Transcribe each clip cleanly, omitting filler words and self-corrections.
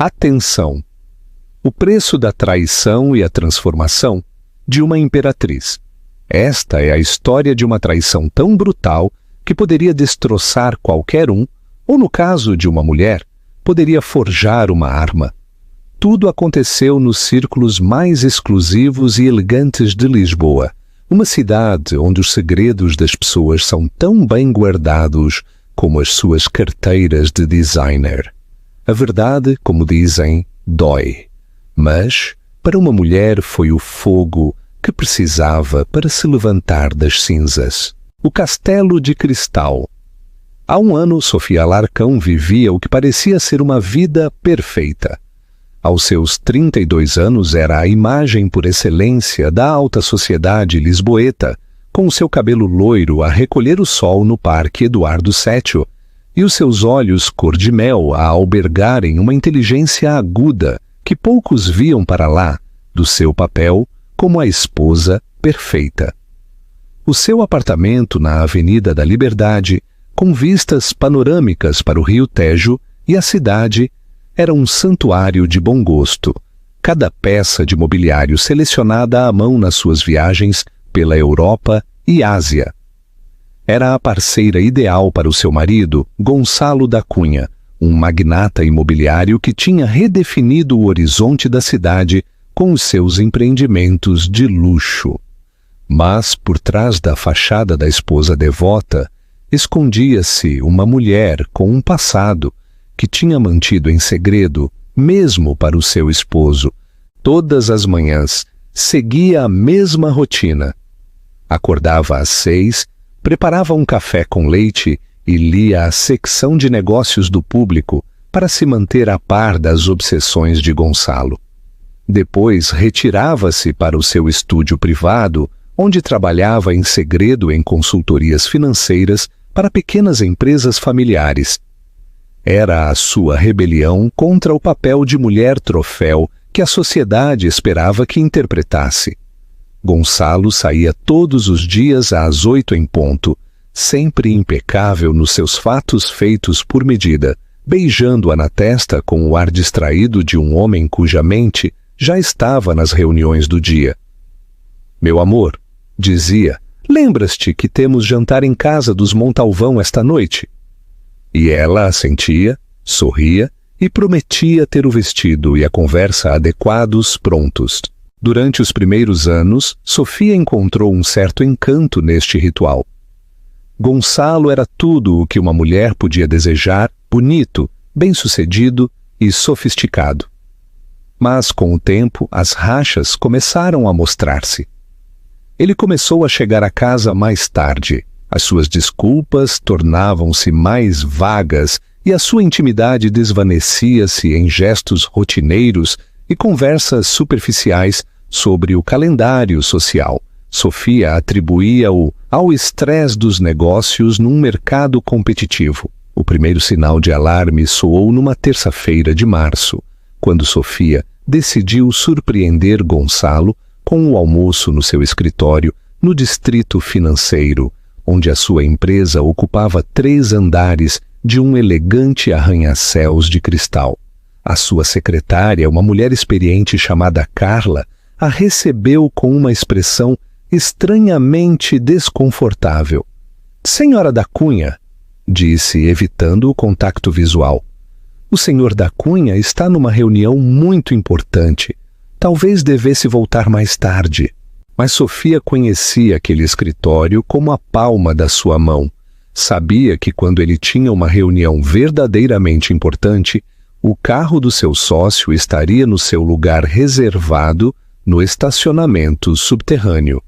Atenção! O preço da traição e a transformação de uma imperatriz. Esta é a história de uma traição tão brutal que poderia destroçar qualquer um, ou no caso de uma mulher, poderia forjar uma arma. Tudo aconteceu nos círculos mais exclusivos e elegantes de Lisboa, uma cidade onde os segredos das pessoas são tão bem guardados como as suas carteiras de designer. A verdade, como dizem, dói. Mas, para uma mulher foi o fogo que precisava para se levantar das cinzas. O Castelo de Cristal. Há um ano, Sofia Alarcão vivia o que parecia ser uma vida perfeita. Aos seus 32 anos era a imagem por excelência da alta sociedade lisboeta, com o seu cabelo loiro a recolher o sol no Parque Eduardo VII e os seus olhos cor de mel a albergarem uma inteligência aguda que poucos viam para lá do seu papel como a esposa perfeita. O seu apartamento na Avenida da Liberdade, com vistas panorâmicas para o Rio Tejo e a cidade, era um santuário de bom gosto, cada peça de mobiliário selecionada à mão nas suas viagens pela Europa e Ásia. Era a parceira ideal para o seu marido, Gonçalo da Cunha, um magnata imobiliário que tinha redefinido o horizonte da cidade com os seus empreendimentos de luxo. Mas, por trás da fachada da esposa devota, escondia-se uma mulher com um passado que tinha mantido em segredo, mesmo para o seu esposo. Todas as manhãs seguia a mesma rotina. Acordava às 6, preparava um café com leite e lia a secção de negócios do Público para se manter a par das obsessões de Gonçalo. Depois retirava-se para o seu estúdio privado, onde trabalhava em segredo em consultorias financeiras para pequenas empresas familiares. Era a sua rebelião contra o papel de mulher troféu que a sociedade esperava que interpretasse. Gonçalo saía todos os dias às 8 em ponto, sempre impecável nos seus fatos feitos por medida, beijando-a na testa com o ar distraído de um homem cuja mente já estava nas reuniões do dia. «Meu amor», dizia, «lembras-te que temos jantar em casa dos Montalvão esta noite?» E ela assentia, sorria e prometia ter o vestido e a conversa adequados prontos. Durante os primeiros anos, Sofia encontrou um certo encanto neste ritual. Gonçalo era tudo o que uma mulher podia desejar, bonito, bem-sucedido e sofisticado. Mas, com o tempo, as rachas começaram a mostrar-se. Ele começou a chegar a casa mais tarde. As suas desculpas tornavam-se mais vagas e a sua intimidade desvanecia-se em gestos rotineiros e conversas superficiais sobre o calendário social. Sofia atribuía-o ao estresse dos negócios num mercado competitivo. O primeiro sinal de alarme soou numa terça-feira de março, quando Sofia decidiu surpreender Gonçalo com o almoço no seu escritório no distrito financeiro, onde a sua empresa ocupava 3 andares de um elegante arranha-céus de cristal. A sua secretária, uma mulher experiente chamada Carla, a recebeu com uma expressão estranhamente desconfortável. «Senhora da Cunha», disse, evitando o contato visual, «o senhor da Cunha está numa reunião muito importante. Talvez devesse voltar mais tarde». Mas Sofia conhecia aquele escritório como a palma da sua mão. Sabia que quando ele tinha uma reunião verdadeiramente importante, o carro do seu sócio estaria no seu lugar reservado no estacionamento subterrâneo.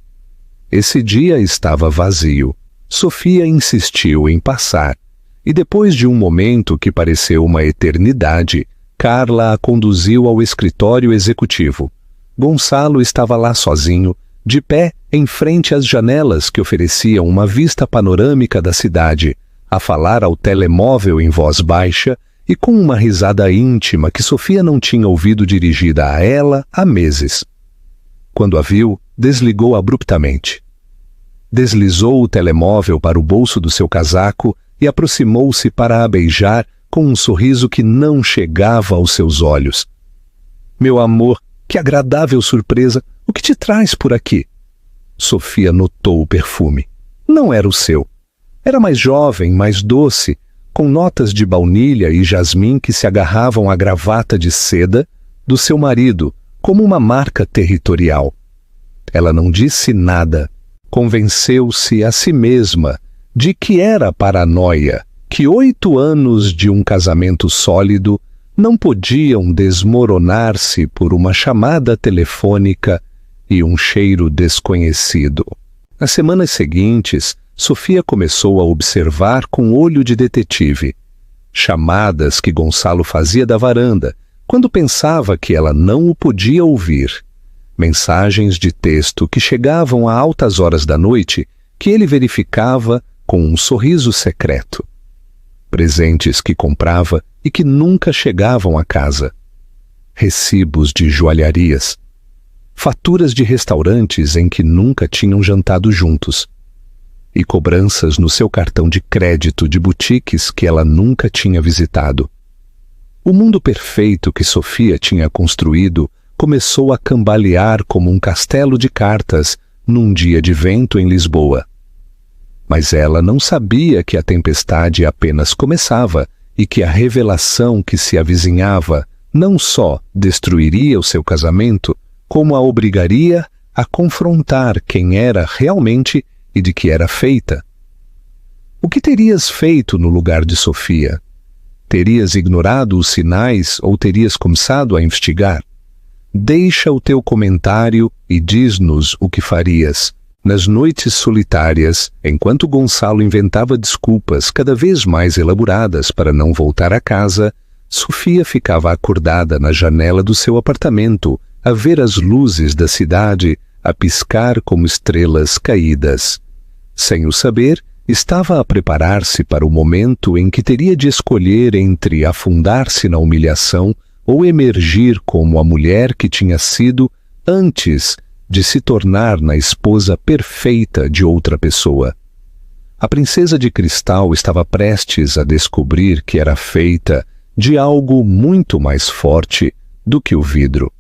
Esse dia estava vazio. Sofia insistiu em passar, e depois de um momento que pareceu uma eternidade, Carla a conduziu ao escritório executivo. Gonçalo estava lá sozinho, de pé em frente às janelas que ofereciam uma vista panorâmica da cidade, a falar ao telemóvel em voz baixa e com uma risada íntima que Sofia não tinha ouvido dirigida a ela há meses. Quando a viu, desligou abruptamente. Deslizou o telemóvel para o bolso do seu casaco e aproximou-se para a beijar com um sorriso que não chegava aos seus olhos. Meu amor, que agradável surpresa! O que te traz por aqui? Sofia notou o perfume. Não era o seu. Era mais jovem, mais doce, com notas de baunilha e jasmim que se agarravam à gravata de seda do seu marido, como uma marca territorial. Ela não disse nada. Convenceu-se a si mesma de que era paranoia, que 8 anos de um casamento sólido não podiam desmoronar-se por uma chamada telefônica e um cheiro desconhecido. Nas semanas seguintes, Sofia começou a observar com olho de detetive chamadas que Gonçalo fazia da varanda, quando pensava que ela não o podia ouvir. Mensagens de texto que chegavam a altas horas da noite que ele verificava com um sorriso secreto. Presentes que comprava e que nunca chegavam a casa. Recibos de joalharias. Faturas de restaurantes em que nunca tinham jantado juntos. E cobranças no seu cartão de crédito de boutiques que ela nunca tinha visitado. O mundo perfeito que Sofia tinha construído começou a cambalear como um castelo de cartas num dia de vento em Lisboa. Mas ela não sabia que a tempestade apenas começava e que a revelação que se avizinhava não só destruiria o seu casamento, como a obrigaria a confrontar quem era realmente e de que era feita. O que terias feito no lugar de Sofia? Terias ignorado os sinais ou terias começado a investigar? Deixa o teu comentário e diz-nos o que farias. Nas noites solitárias, enquanto Gonçalo inventava desculpas cada vez mais elaboradas para não voltar a casa, Sofia ficava acordada na janela do seu apartamento, a ver as luzes da cidade a piscar como estrelas caídas. Sem o saber, estava a preparar-se para o momento em que teria de escolher entre afundar-se na humilhação ou emergir como a mulher que tinha sido antes de se tornar na esposa perfeita de outra pessoa. A princesa de cristal estava prestes a descobrir que era feita de algo muito mais forte do que o vidro.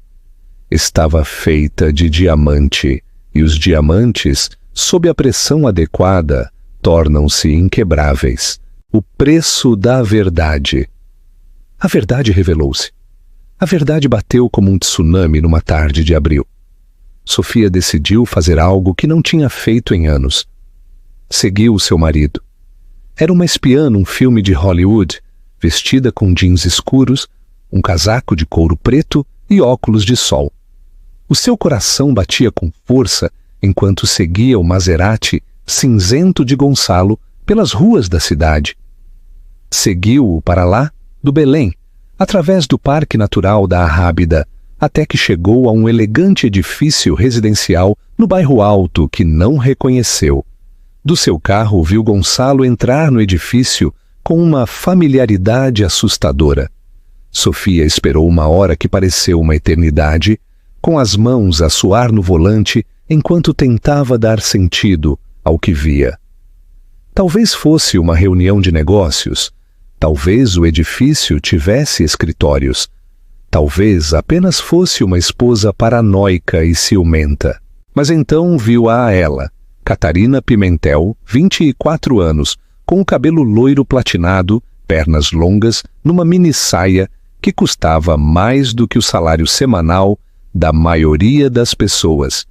Estava feita de diamante, e os diamantes, sob a pressão adequada, tornam-se inquebráveis. O preço da verdade. A verdade revelou-se. A verdade bateu como um tsunami numa tarde de abril. Sofia decidiu fazer algo que não tinha feito em anos. Seguiu o seu marido. Era uma espiã num filme de Hollywood, vestida com jeans escuros, um casaco de couro preto e óculos de sol. O seu coração batia com força enquanto seguia o Maserati cinzento de Gonçalo pelas ruas da cidade. Seguiu-o para lá, do Belém, através do Parque Natural da Arrábida, até que chegou a um elegante edifício residencial no bairro Alto que não reconheceu. Do seu carro viu Gonçalo entrar no edifício com uma familiaridade assustadora. Sofia esperou uma hora que pareceu uma eternidade, com as mãos a suar no volante enquanto tentava dar sentido ao que via. Talvez fosse uma reunião de negócios, talvez o edifício tivesse escritórios, talvez apenas fosse uma esposa paranoica e ciumenta. Mas então viu-a a ela, Catarina Pimentel, 24 anos, com o cabelo loiro platinado, pernas longas, numa mini-saia que custava mais do que o salário semanal da maioria das pessoas.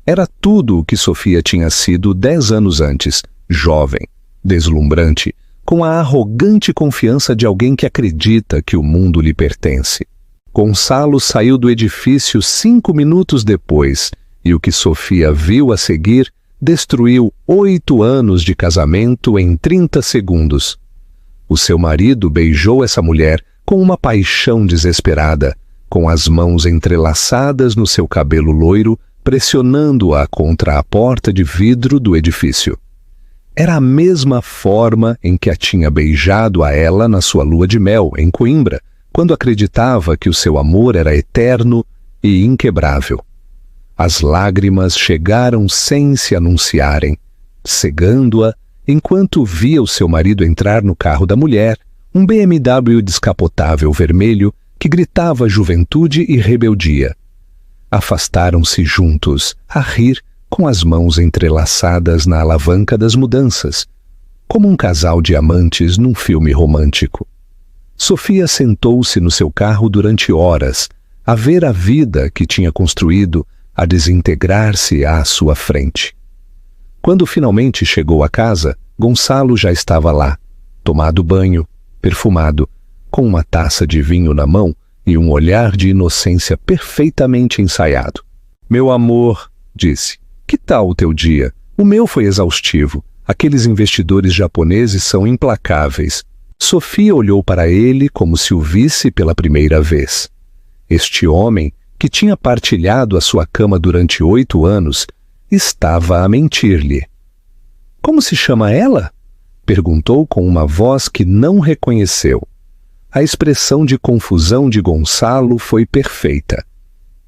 Era tudo o que Sofia tinha sido 10 anos antes, jovem, deslumbrante, com a arrogante confiança de alguém que acredita que o mundo lhe pertence. Gonçalo saiu do edifício 5 minutos depois, e o que Sofia viu a seguir destruiu 8 anos de casamento em 30 segundos. O seu marido beijou essa mulher com uma paixão desesperada, com as mãos entrelaçadas no seu cabelo loiro, pressionando-a contra a porta de vidro do edifício. Era a mesma forma em que a tinha beijado a ela na sua lua de mel, em Coimbra, quando acreditava que o seu amor era eterno e inquebrável. As lágrimas chegaram sem se anunciarem, cegando-a enquanto via o seu marido entrar no carro da mulher, Um BMW descapotável vermelho que gritava juventude e rebeldia. Afastaram-se juntos, a rir, com as mãos entrelaçadas na alavanca das mudanças, como um casal de amantes num filme romântico. Sofia sentou-se no seu carro durante horas, a ver a vida que tinha construído a desintegrar-se à sua frente. Quando finalmente chegou a casa, Gonçalo já estava lá, tomado banho, perfumado, com uma taça de vinho na mão e um olhar de inocência perfeitamente ensaiado. "Meu amor", disse, "que tal o teu dia? O meu foi exaustivo. Aqueles investidores japoneses são implacáveis." Sofia olhou para ele como se o visse pela primeira vez. Este homem, que tinha partilhado a sua cama durante 8 anos, estava a mentir-lhe. "Como se chama ela?" perguntou com uma voz que não reconheceu. A expressão de confusão de Gonçalo foi perfeita.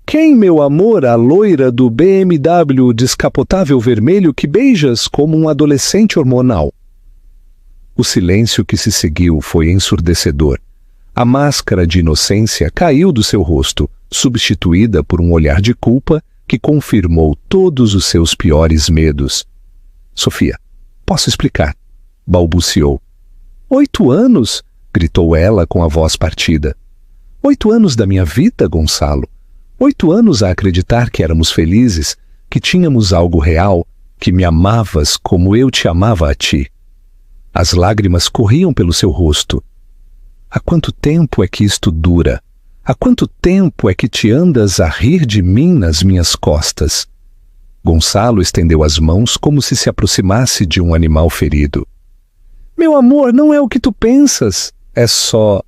"Quem, meu amor, a loira do BMW descapotável vermelho que beijas como um adolescente hormonal?" O silêncio que se seguiu foi ensurdecedor. A máscara de inocência caiu do seu rosto, substituída por um olhar de culpa que confirmou todos os seus piores medos. "Sofia, posso explicar?" balbuciou. 8 anos? Gritou ela com a voz partida. 8 anos da minha vida, Gonçalo. 8 anos a acreditar que éramos felizes, que tínhamos algo real, que me amavas como eu te amava a ti. As lágrimas corriam pelo seu rosto. Há quanto tempo é que isto dura? Há quanto tempo é que te andas a rir de mim nas minhas costas? Gonçalo estendeu as mãos como se aproximasse de um animal ferido. Meu amor, não é o que tu pensas. É só...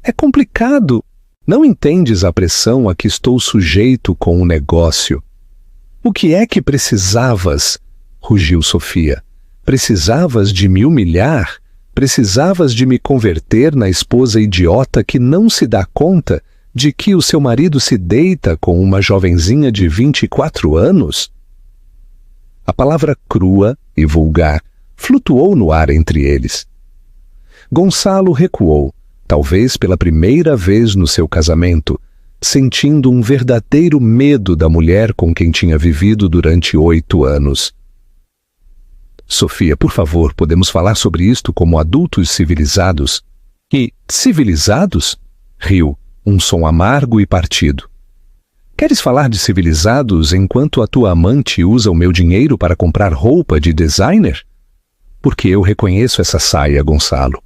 É complicado. Não entendes a pressão a que estou sujeito com o negócio. O que é que precisavas? Rugiu Sofia. Precisavas de me humilhar? Precisavas de me converter na esposa idiota que não se dá conta de que o seu marido se deita com uma jovenzinha de 24 anos? A palavra crua e vulgar flutuou no ar entre eles. Gonçalo recuou, talvez pela primeira vez no seu casamento, sentindo um verdadeiro medo da mulher com quem tinha vivido durante 8 anos. Sofia, por favor, podemos falar sobre isto como adultos civilizados? E civilizados? Riu, um som amargo e partido. Queres falar de civilizados enquanto a tua amante usa o meu dinheiro para comprar roupa de designer? Porque eu reconheço essa saia, Gonçalo.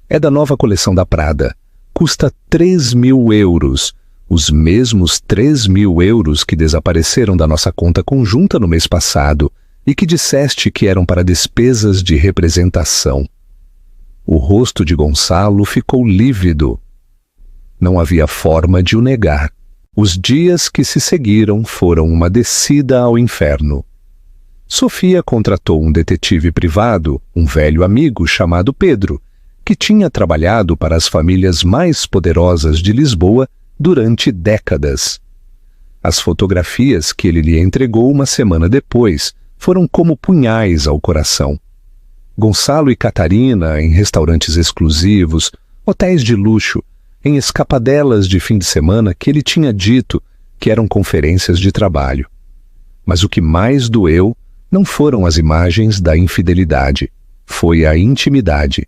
É da nova coleção da Prada. Custa 3.000 euros. Os mesmos 3.000 euros que desapareceram da nossa conta conjunta no mês passado e que disseste que eram para despesas de representação. O rosto de Gonçalo ficou lívido. Não havia forma de o negar. Os dias que se seguiram foram uma descida ao inferno. Sofia contratou um detetive privado, um velho amigo chamado Pedro, que tinha trabalhado para as famílias mais poderosas de Lisboa durante décadas. As fotografias que ele lhe entregou uma semana depois foram como punhais ao coração. Gonçalo e Catarina em restaurantes exclusivos, hotéis de luxo, em escapadelas de fim de semana que ele tinha dito que eram conferências de trabalho. Mas o que mais doeu não foram as imagens da infidelidade, foi a intimidade.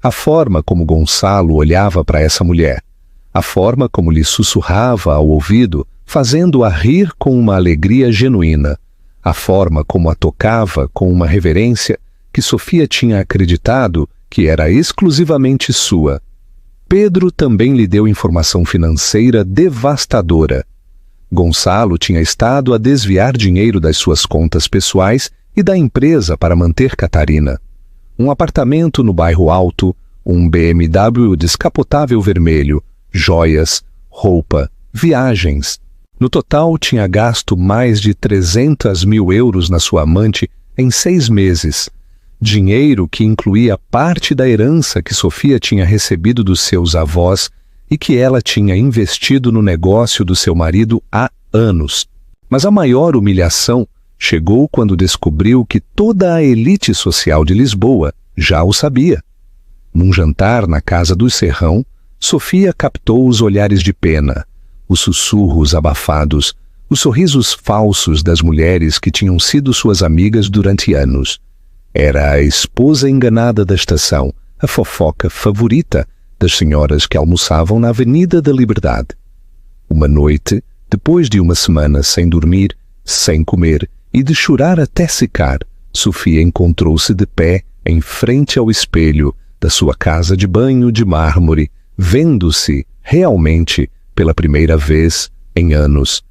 A forma como Gonçalo olhava para essa mulher, a forma como lhe sussurrava ao ouvido, fazendo-a rir com uma alegria genuína, a forma como a tocava com uma reverência que Sofia tinha acreditado que era exclusivamente sua. Pedro também lhe deu informação financeira devastadora. Gonçalo tinha estado a desviar dinheiro das suas contas pessoais e da empresa para manter Catarina. Um apartamento no bairro Alto, um BMW descapotável vermelho, joias, roupa, viagens. No total, tinha gasto mais de 300.000 euros na sua amante em 6 meses. Dinheiro que incluía parte da herança que Sofia tinha recebido dos seus avós e que ela tinha investido no negócio do seu marido há anos. Mas a maior humilhação chegou quando descobriu que toda a elite social de Lisboa já o sabia. Num jantar na casa do Serrão, Sofia captou os olhares de pena, os sussurros abafados, os sorrisos falsos das mulheres que tinham sido suas amigas durante anos. Era a esposa enganada da estação, a fofoca favorita das senhoras que almoçavam na Avenida da Liberdade. Uma noite, depois de uma semana sem dormir, sem comer e de chorar até secar, Sofia encontrou-se de pé em frente ao espelho da sua casa de banho de mármore, vendo-se realmente pela primeira vez em anos.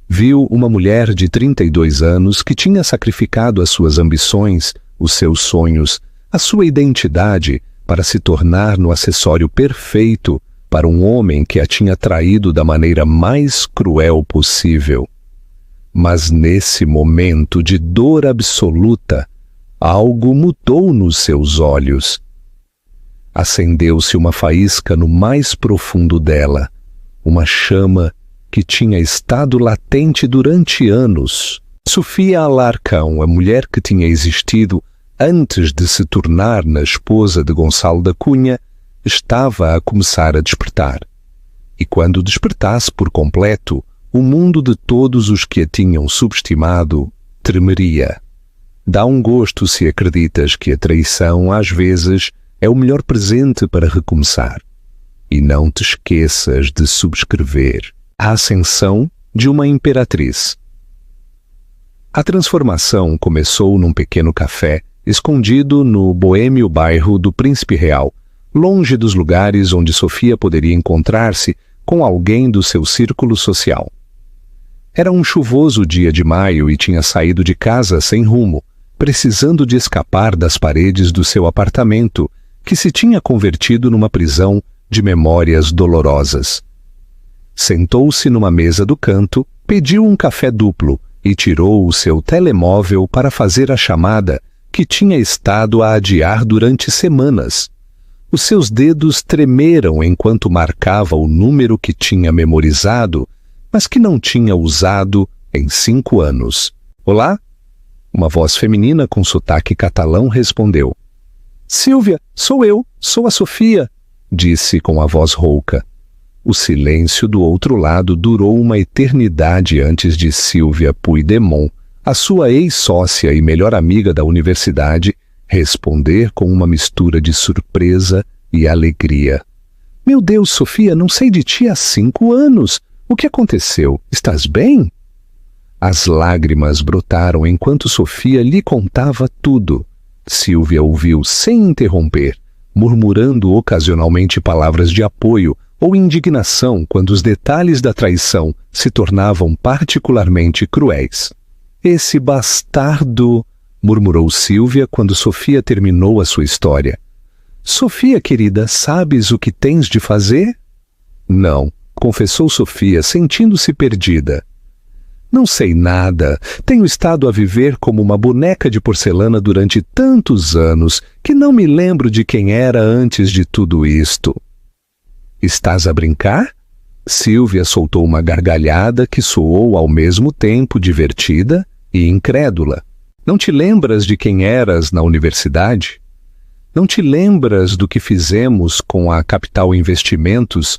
Viu uma mulher de 32 anos que tinha sacrificado as suas ambições, os seus sonhos, a sua identidade para se tornar no acessório perfeito para um homem que a tinha traído da maneira mais cruel possível. Mas nesse momento de dor absoluta, algo mudou nos seus olhos. Acendeu-se uma faísca no mais profundo dela, uma chama que tinha estado latente durante anos. Sofia Alarcão, a mulher que tinha existido antes de se tornar na esposa de Gonçalo da Cunha, estava a começar a despertar. E quando despertasse por completo, o mundo de todos os que a tinham subestimado tremeria. Dá um gosto se acreditas que a traição, às vezes, é o melhor presente para recomeçar. E não te esqueças de subscrever A Ascensão de uma Imperatriz. A transformação começou num pequeno café escondido no boêmio bairro do Príncipe Real, longe dos lugares onde Sofia poderia encontrar-se com alguém do seu círculo social. Era um chuvoso dia de maio e tinha saído de casa sem rumo, precisando de escapar das paredes do seu apartamento, que se tinha convertido numa prisão de memórias dolorosas. Sentou-se numa mesa do canto, pediu um café duplo e tirou o seu telemóvel para fazer a chamada que tinha estado a adiar durante semanas. Os seus dedos tremeram enquanto marcava o número que tinha memorizado, mas que não tinha usado em 5 anos. Olá? Uma voz feminina com sotaque catalão respondeu. Sílvia, sou eu, sou a Sofia, disse com a voz rouca. O silêncio do outro lado durou uma eternidade antes de Sílvia Puigdemont, a sua ex-sócia e melhor amiga da universidade, responder com uma mistura de surpresa e alegria. Meu Deus, Sofia, não sei de ti há 5 anos. O que aconteceu? Estás bem? As lágrimas brotaram enquanto Sofia lhe contava tudo. Sílvia ouviu sem interromper, murmurando ocasionalmente palavras de apoio ou indignação quando os detalhes da traição se tornavam particularmente cruéis. Esse bastardo, murmurou Sílvia quando Sofia terminou a sua história. Sofia, querida, sabes o que tens de fazer? Não, confessou Sofia, sentindo-se perdida. Não sei nada. Tenho estado a viver como uma boneca de porcelana durante tantos anos que não me lembro de quem era antes de tudo isto. Estás a brincar? Sílvia soltou uma gargalhada que soou ao mesmo tempo divertida e incrédula. Não te lembras de quem eras na universidade? Não te lembras do que fizemos com a Capital Investimentos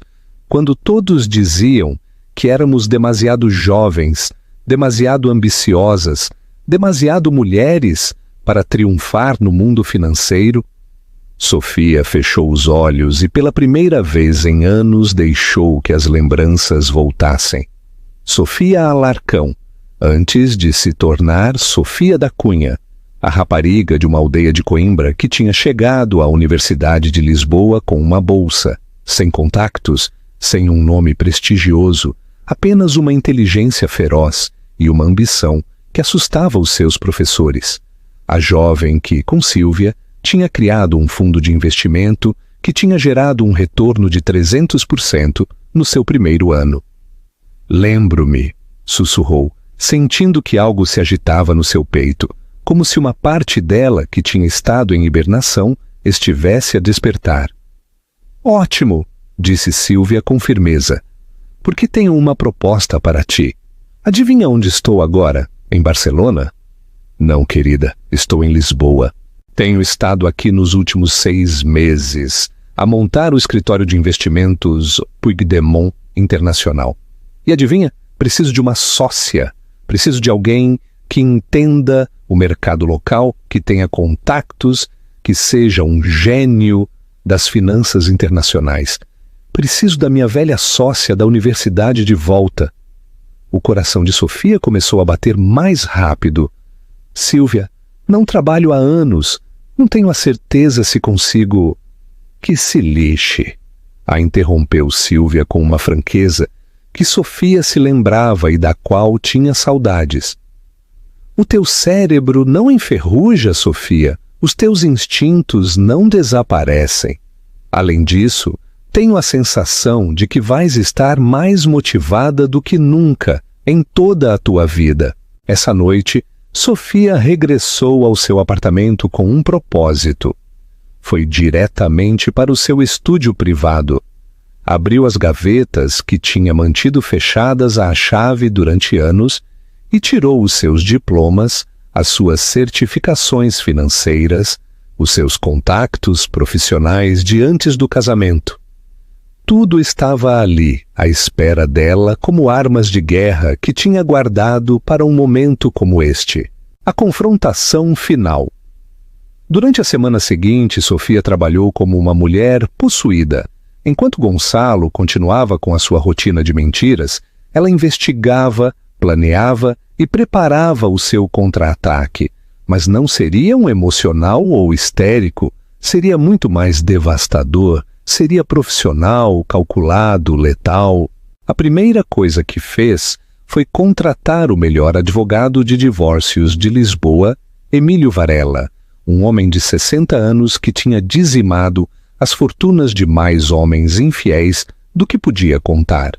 quando todos diziam que éramos demasiado jovens, demasiado ambiciosas, demasiado mulheres para triunfar no mundo financeiro? Sofia fechou os olhos e pela primeira vez em anos deixou que as lembranças voltassem. Sofia Alarcão, antes de se tornar Sofia da Cunha, a rapariga de uma aldeia de Coimbra que tinha chegado à Universidade de Lisboa com uma bolsa, sem contactos, sem um nome prestigioso, apenas uma inteligência feroz e uma ambição que assustava os seus professores. A jovem que, com Sílvia, tinha criado um fundo de investimento que tinha gerado um retorno de 300% no seu primeiro ano. Lembro-me, sussurrou, sentindo que algo se agitava no seu peito, como se uma parte dela, que tinha estado em hibernação, estivesse a despertar. Ótimo, disse Sílvia com firmeza, porque tenho uma proposta para ti. Adivinha onde estou agora? Em Barcelona? Não, querida, estou em Lisboa. Tenho estado aqui nos últimos 6 meses a montar o escritório de investimentos Puigdemont Internacional. E adivinha? Preciso de uma sócia. Preciso de alguém que entenda o mercado local, que tenha contactos, que seja um gênio das finanças internacionais. Preciso da minha velha sócia da universidade de volta. O coração de Sofia começou a bater mais rápido. Sílvia, não trabalho há anos. Não tenho a certeza se consigo... Que se lixe, a interrompeu Sílvia com uma franqueza que Sofia se lembrava e da qual tinha saudades. O teu cérebro não enferruja, Sofia. Os teus instintos não desaparecem. Além disso, tenho a sensação de que vais estar mais motivada do que nunca em toda a tua vida. Essa noite, Sofia regressou ao seu apartamento com um propósito. Foi diretamente para o seu estúdio privado. Abriu as gavetas que tinha mantido fechadas à chave durante anos e tirou os seus diplomas, as suas certificações financeiras, os seus contactos profissionais de antes do casamento. Tudo estava ali, à espera dela, como armas de guerra que tinha guardado para um momento como este. A confrontação final. Durante a semana seguinte, Sofia trabalhou como uma mulher possuída. Enquanto Gonçalo continuava com a sua rotina de mentiras, ela investigava, planeava e preparava o seu contra-ataque. Mas não seria um emocional ou histérico, seria muito mais devastador, seria profissional, calculado, letal. A primeira coisa que fez foi contratar o melhor advogado de divórcios de Lisboa, Emílio Varela, um homem de 60 anos que tinha dizimado as fortunas de mais homens infiéis do que podia contar.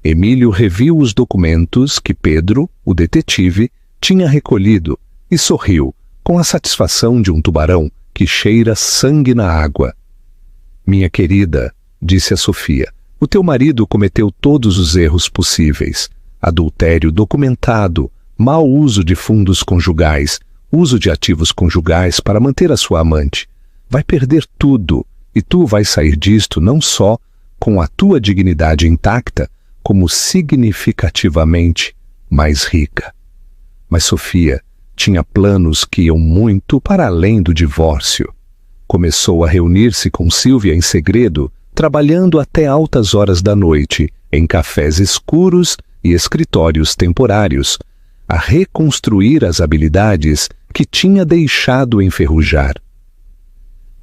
Emílio reviu os documentos que Pedro, o detetive, tinha recolhido e sorriu, com a satisfação de um tubarão que cheira sangue na água. Minha querida, disse a Sofia, o teu marido cometeu todos os erros possíveis. Adultério documentado, mau uso de fundos conjugais, uso de ativos conjugais para manter a sua amante. Vai perder tudo, e tu vais sair disto não só com a tua dignidade intacta, como significativamente mais rica. Mas Sofia tinha planos que iam muito para além do divórcio. Começou a reunir-se com Sílvia em segredo, trabalhando até altas horas da noite, em cafés escuros e escritórios temporários, a reconstruir as habilidades que tinha deixado enferrujar.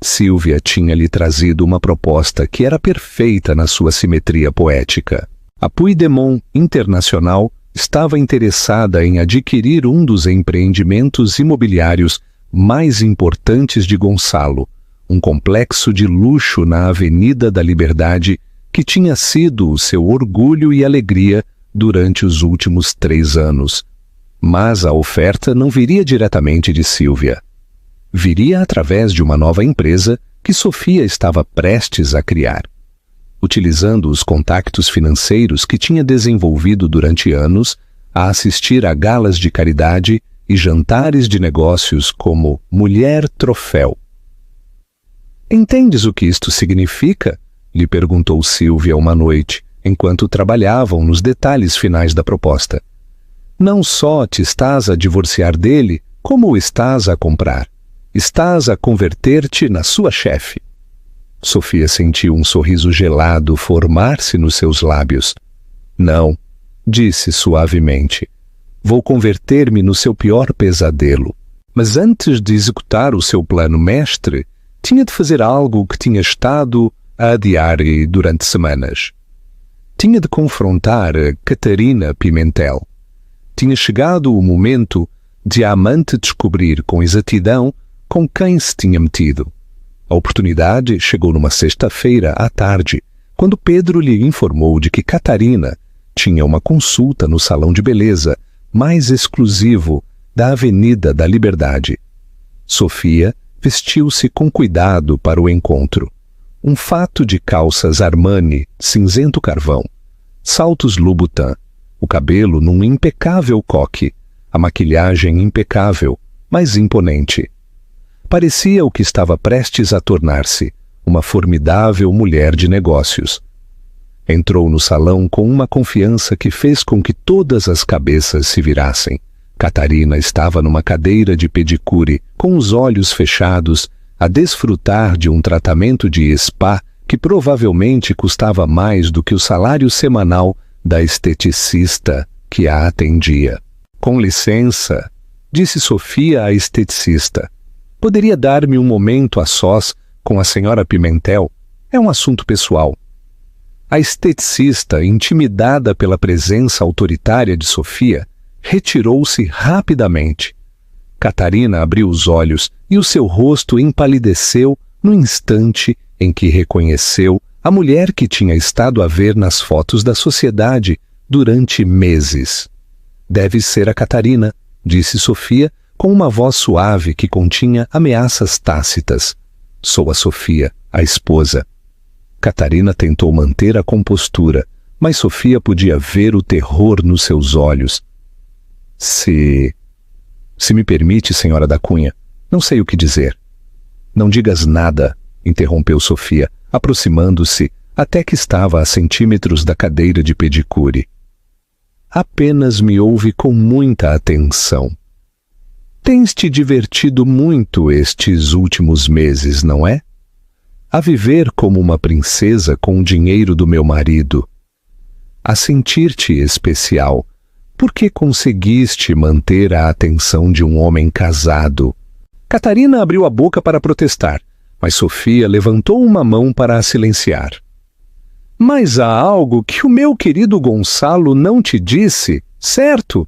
Sílvia tinha-lhe trazido uma proposta que era perfeita na sua simetria poética. A Puigdemont Internacional estava interessada em adquirir um dos empreendimentos imobiliários mais importantes de Gonçalo, um complexo de luxo na Avenida da Liberdade que tinha sido o seu orgulho e alegria durante os últimos 3 anos. Mas a oferta não viria diretamente de Sílvia. Viria através de uma nova empresa que Sofia estava prestes a criar. Utilizando os contactos financeiros que tinha desenvolvido durante anos, a assistir a galas de caridade e jantares de negócios como Mulher Troféu. Entendes o que isto significa? Lhe perguntou Sílvia uma noite, enquanto trabalhavam nos detalhes finais da proposta. Não só te estás a divorciar dele, como o estás a comprar. Estás a converter-te na sua chefe. Sofia sentiu um sorriso gelado formar-se nos seus lábios. Não, disse suavemente. Vou converter-me no seu pior pesadelo. Mas antes de executar o seu plano mestre, tinha de fazer algo que tinha estado a adiar durante semanas. Tinha de confrontar Catarina Pimentel. Tinha chegado o momento de a amante descobrir com exatidão com quem se tinha metido. A oportunidade chegou numa sexta-feira à tarde, quando Pedro lhe informou de que Catarina tinha uma consulta no salão de beleza mais exclusivo da Avenida da Liberdade. Sofia vestiu-se com cuidado para o encontro. Um fato de calças Armani, cinzento carvão, saltos Louboutin, o cabelo num impecável coque, a maquilhagem impecável, mas imponente. parecia o que estava prestes a tornar-se, uma formidável mulher de negócios. Entrou no salão com uma confiança que fez com que todas as cabeças se virassem. Catarina estava numa cadeira de pedicure, com os olhos fechados, a desfrutar de um tratamento de spa que provavelmente custava mais do que o salário semanal da esteticista que a atendia. Com licença, disse Sofia à esteticista. Poderia dar-me um momento a sós com a senhora Pimentel? É um assunto pessoal. A esteticista, intimidada pela presença autoritária de Sofia, retirou-se rapidamente. Catarina abriu os olhos e o seu rosto empalideceu no instante em que reconheceu a mulher que tinha estado a ver nas fotos da sociedade durante meses. Deve ser a Catarina, disse Sofia com uma voz suave que continha ameaças tácitas. Sou a Sofia, a esposa. Catarina tentou manter a compostura, mas Sofia podia ver o terror nos seus olhos. Se me permite, senhora da Cunha, não sei o que dizer. Não digas nada, interrompeu Sofia, aproximando-se até que estava a centímetros da cadeira de pedicure. Apenas me ouve com muita atenção. Tens te divertido muito estes últimos meses, não é? A viver como uma princesa com o dinheiro do meu marido. A sentir-te especial, porque conseguiste manter a atenção de um homem casado. Catarina abriu a boca para protestar, mas Sofia levantou uma mão para a silenciar. Mas há algo que o meu querido Gonçalo não te disse, certo?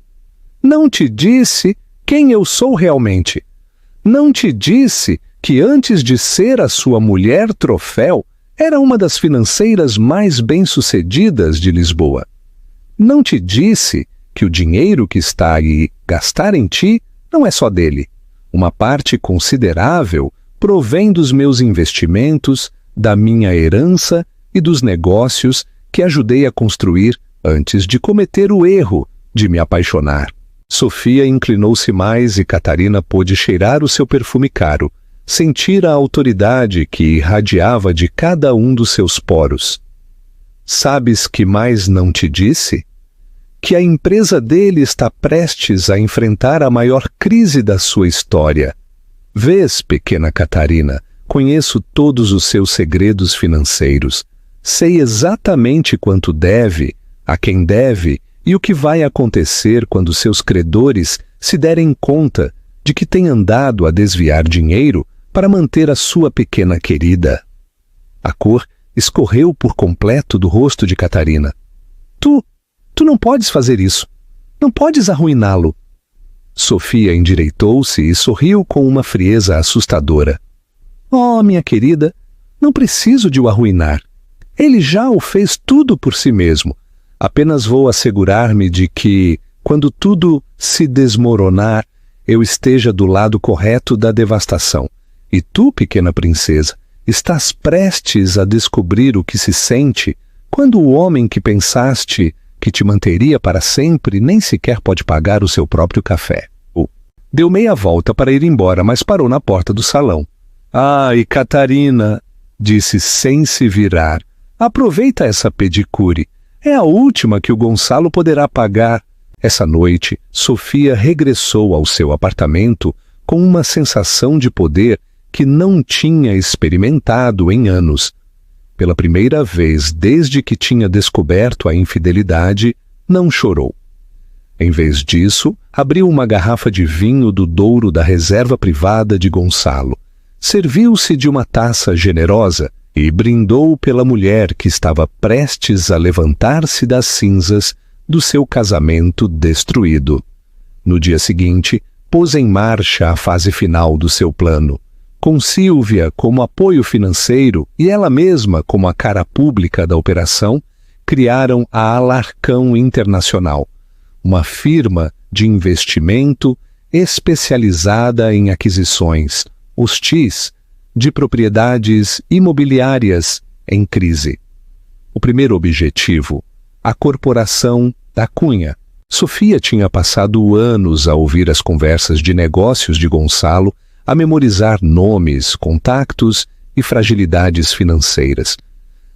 Não te disse quem eu sou realmente. Não te disse que antes de ser a sua mulher troféu, era uma das financeiras mais bem-sucedidas de Lisboa. Não te disse que o dinheiro que está aí gastar em ti não é só dele. Uma parte considerável provém dos meus investimentos, da minha herança e dos negócios que ajudei a construir antes de cometer o erro de me apaixonar. Sofia inclinou-se mais e Catarina pôde cheirar o seu perfume caro, sentir a autoridade que irradiava de cada um dos seus poros. Sabes que mais não te disse? Que a empresa dele está prestes a enfrentar a maior crise da sua história. Vês, pequena Catarina, conheço todos os seus segredos financeiros. Sei exatamente quanto deve, a quem deve e o que vai acontecer quando seus credores se derem conta de que tem andado a desviar dinheiro para manter a sua pequena querida. A cor escorreu por completo do rosto de Catarina. Tu não podes fazer isso. Não podes arruiná-lo. Sofia endireitou-se e sorriu com uma frieza assustadora. Oh, minha querida, não preciso de o arruinar. Ele já o fez tudo por si mesmo. Apenas vou assegurar-me de que, quando tudo se desmoronar, eu esteja do lado correto da devastação. E tu, pequena princesa, estás prestes a descobrir o que se sente quando o homem que pensaste que te manteria para sempre nem sequer pode pagar o seu próprio café. Deu meia volta para ir embora, mas parou na porta do salão. Ai, Catarina, disse sem se virar, aproveita essa pedicure. É a última que o Gonçalo poderá pagar. Essa noite, Sofia regressou ao seu apartamento com uma sensação de poder que não tinha experimentado em anos. Pela primeira vez desde que tinha descoberto a infidelidade, não chorou. Em vez disso, abriu uma garrafa de vinho do Douro da reserva privada de Gonçalo, serviu-se de uma taça generosa e brindou pela mulher que estava prestes a levantar-se das cinzas do seu casamento destruído. No dia seguinte, pôs em marcha a fase final do seu plano. Com Sílvia como apoio financeiro e ela mesma como a cara pública da operação, criaram a Alarcão Internacional, uma firma de investimento especializada em aquisições hostis de propriedades imobiliárias em crise. O primeiro objetivo, a corporação da Cunha. Sofia tinha passado anos a ouvir as conversas de negócios de Gonçalo a memorizar nomes, contactos e fragilidades financeiras.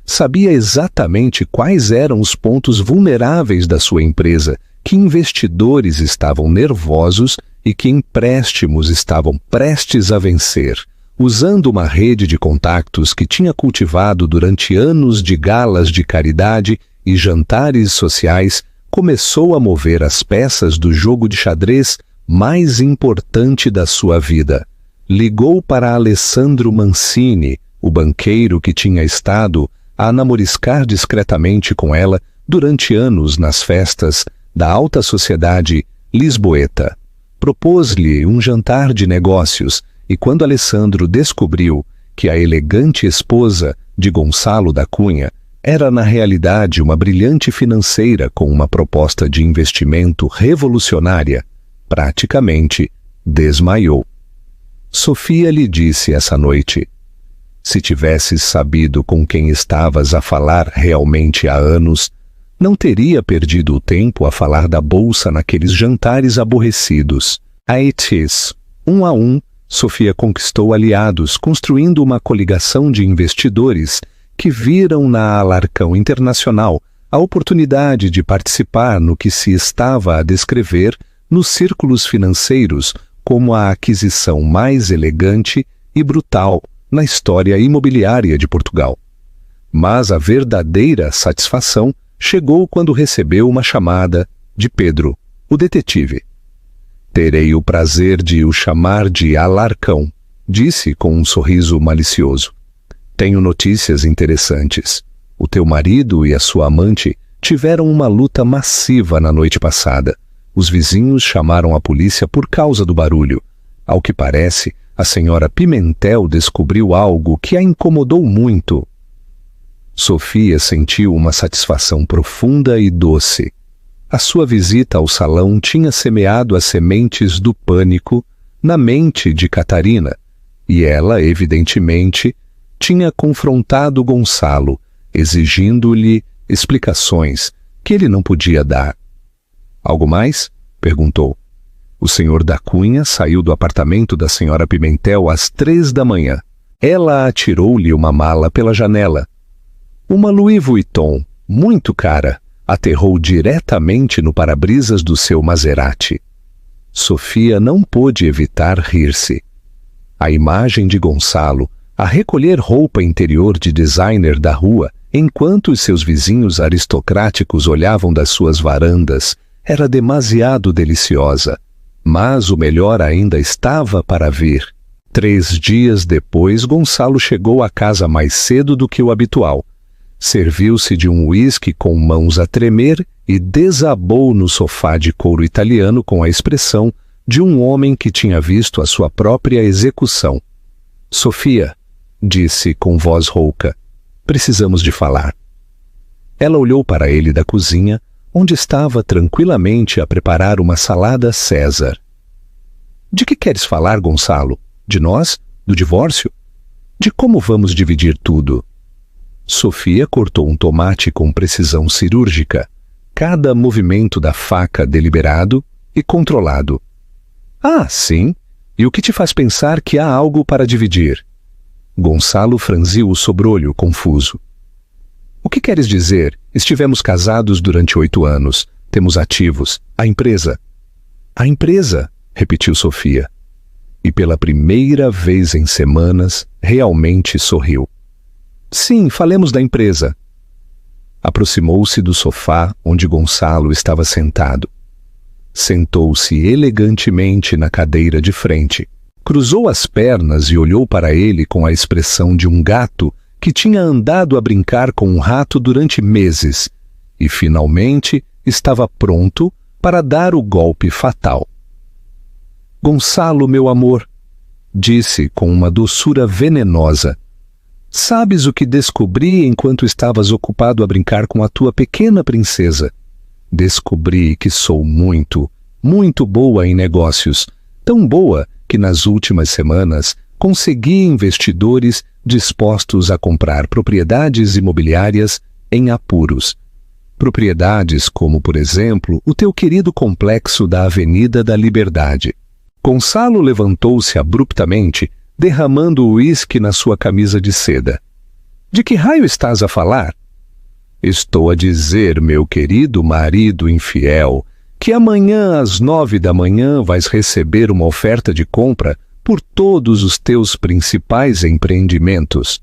Sabia exatamente quais eram os pontos vulneráveis da sua empresa, que investidores estavam nervosos e que empréstimos estavam prestes a vencer. Usando uma rede de contactos que tinha cultivado durante anos de galas de caridade e jantares sociais, começou a mover as peças do jogo de xadrez mais importante da sua vida. Ligou para Alessandro Mancini, o banqueiro que tinha estado a namoriscar discretamente com ela durante anos nas festas da alta sociedade lisboeta. Propôs-lhe um jantar de negócios e quando Alessandro descobriu que a elegante esposa de Gonçalo da Cunha era na realidade uma brilhante financeira com uma proposta de investimento revolucionária, praticamente desmaiou. Sofia lhe disse essa noite: se tivesses sabido com quem estavas a falar realmente há anos, não teria perdido o tempo a falar da bolsa naqueles jantares aborrecidos. A ETIS, 1 a 1, Sofia conquistou aliados, construindo uma coligação de investidores que viram na Alarcão Internacional a oportunidade de participar no que se estava a descrever nos círculos financeiros como a aquisição mais elegante e brutal na história imobiliária de Portugal. Mas a verdadeira satisfação chegou quando recebeu uma chamada de Pedro, o detetive. Terei o prazer de o chamar de Alarcão, disse com um sorriso malicioso. Tenho notícias interessantes. O teu marido e a sua amante tiveram uma luta massiva na noite passada. Os vizinhos chamaram a polícia por causa do barulho. Ao que parece, a senhora Pimentel descobriu algo que a incomodou muito. Sofia sentiu uma satisfação profunda e doce. A sua visita ao salão tinha semeado as sementes do pânico na mente de Catarina, e ela, evidentemente, tinha confrontado Gonçalo, exigindo-lhe explicações que ele não podia dar. Algo mais? Perguntou. O senhor da Cunha saiu do apartamento da senhora Pimentel às 3 da manhã. Ela atirou-lhe uma mala pela janela. Uma Louis Vuitton, muito cara, aterrou diretamente no para-brisas do seu Maserati. Sofia não pôde evitar rir-se. A imagem de Gonçalo, a recolher roupa interior de designer da rua, enquanto os seus vizinhos aristocráticos olhavam das suas varandas, era demasiado deliciosa. Mas o melhor ainda estava para vir. 3 dias depois, Gonçalo chegou à casa mais cedo do que o habitual. Serviu-se de um uísque com mãos a tremer e desabou no sofá de couro italiano com a expressão de um homem que tinha visto a sua própria execução. Sofia, disse com voz rouca, precisamos de falar. Ela olhou para ele da cozinha, onde estava tranquilamente a preparar uma salada César. De que queres falar, Gonçalo? De nós? Do divórcio? De como vamos dividir tudo? Sofia cortou um tomate com precisão cirúrgica, cada movimento da faca deliberado e controlado. Ah, sim? E o que te faz pensar que há algo para dividir? Gonçalo franziu o sobrolho, confuso. O que queres dizer? Estivemos casados durante 8 anos. Temos ativos. A empresa. A empresa, repetiu Sofia. E pela primeira vez em semanas, realmente sorriu. Sim, falemos da empresa. Aproximou-se do sofá onde Gonçalo estava sentado. Sentou-se elegantemente na cadeira de frente. Cruzou as pernas e olhou para ele com a expressão de um gato que tinha andado a brincar com um rato durante meses e, finalmente, estava pronto para dar o golpe fatal. Gonçalo, meu amor, disse com uma doçura venenosa, sabes o que descobri enquanto estavas ocupado a brincar com a tua pequena princesa? Descobri que sou muito, muito boa em negócios, tão boa que nas últimas semanas consegui investidores dispostos a comprar propriedades imobiliárias em apuros. Propriedades como, por exemplo, o teu querido complexo da Avenida da Liberdade. Gonçalo levantou-se abruptamente, derramando o uísque na sua camisa de seda. De que raio estás a falar? Estou a dizer, meu querido marido infiel, que amanhã às 9 da manhã vais receber uma oferta de compra por todos os teus principais empreendimentos.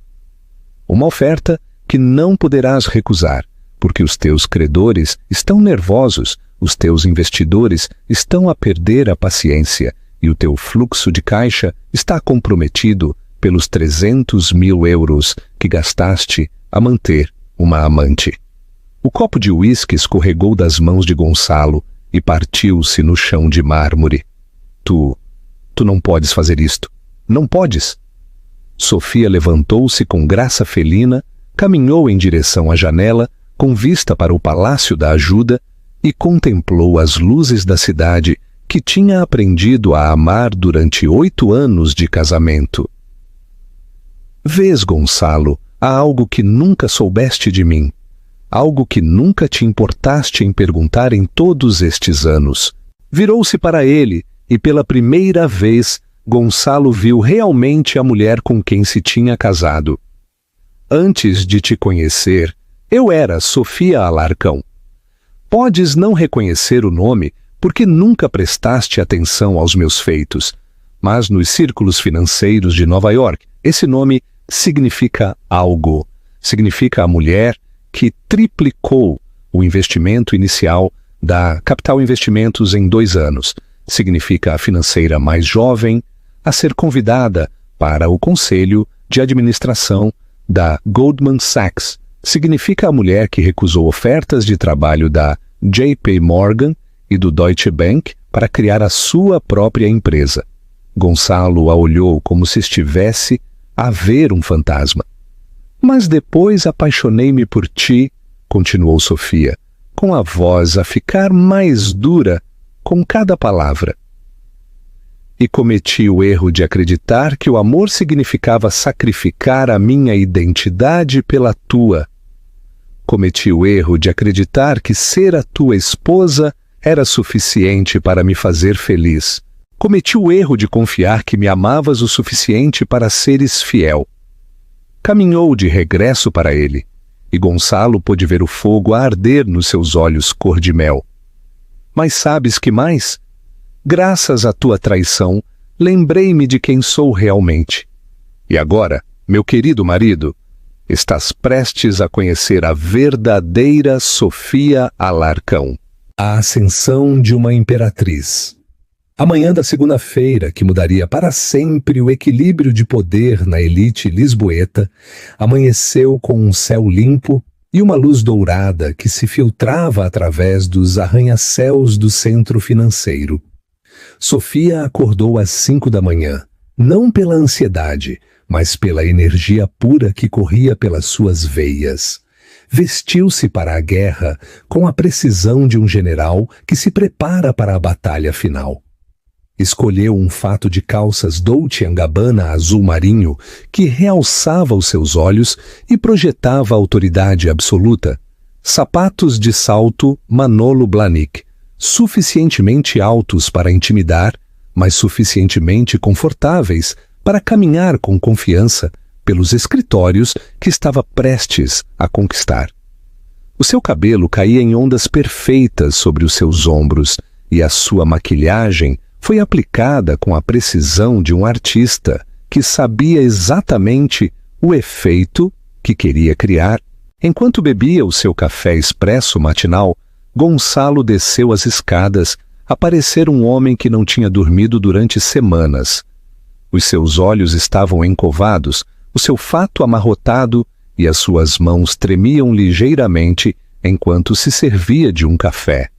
Uma oferta que não poderás recusar, porque os teus credores estão nervosos, os teus investidores estão a perder a paciência e o teu fluxo de caixa está comprometido pelos 300 mil euros que gastaste a manter uma amante. O copo de uísque escorregou das mãos de Gonçalo e partiu-se no chão de mármore. Tu não podes fazer isto. Não podes. Sofia levantou-se com graça felina, caminhou em direção à janela, com vista para o Palácio da Ajuda, e contemplou as luzes da cidade que tinha aprendido a amar durante 8 anos de casamento. Vês, Gonçalo, há algo que nunca soubeste de mim, algo que nunca te importaste em perguntar em todos estes anos. Virou-se para ele e pela primeira vez Gonçalo viu realmente a mulher com quem se tinha casado. Antes de te conhecer, eu era Sofia Alarcão. Podes não reconhecer o nome porque nunca prestaste atenção aos meus feitos, mas nos círculos financeiros de Nova York, esse nome significa algo. Significa a mulher que triplicou o investimento inicial da Capital Investimentos em 2 anos. Significa a financeira mais jovem a ser convidada para o conselho de administração da Goldman Sachs. Significa a mulher que recusou ofertas de trabalho da JP Morgan e do Deutsche Bank para criar a sua própria empresa. Gonçalo a olhou como se estivesse a ver um fantasma. Mas depois apaixonei-me por ti, continuou Sofia, com a voz a ficar mais dura com cada palavra. E cometi o erro de acreditar que o amor significava sacrificar a minha identidade pela tua. Cometi o erro de acreditar que ser a tua esposa era suficiente para me fazer feliz. Cometi o erro de confiar que me amavas o suficiente para seres fiel. Caminhou de regresso para ele, e Gonçalo pôde ver o fogo a arder nos seus olhos cor de mel. Mas sabes que mais? Graças à tua traição, lembrei-me de quem sou realmente. E agora, meu querido marido, estás prestes a conhecer a verdadeira Sofia Alarcão. A ascensão de uma imperatriz. A manhã da segunda-feira, que mudaria para sempre o equilíbrio de poder na elite lisboeta, amanheceu com um céu limpo e uma luz dourada que se filtrava através dos arranha-céus do centro financeiro. Sofia acordou às 5 da manhã, não pela ansiedade, mas pela energia pura que corria pelas suas veias. Vestiu-se para a guerra com a precisão de um general que se prepara para a batalha final. Escolheu um fato de calças Dolce & Gabbana azul marinho que realçava os seus olhos e projetava autoridade absoluta. Sapatos de salto Manolo Blahnik, suficientemente altos para intimidar, mas suficientemente confortáveis para caminhar com confiança pelos escritórios que estava prestes a conquistar. O seu cabelo caía em ondas perfeitas sobre os seus ombros e a sua maquilhagem foi aplicada com a precisão de um artista que sabia exatamente o efeito que queria criar. Enquanto bebia o seu café expresso matinal, Gonçalo desceu as escadas a parecer um homem que não tinha dormido durante semanas. Os seus olhos estavam encovados, o seu fato amarrotado e as suas mãos tremiam ligeiramente enquanto se servia de um café.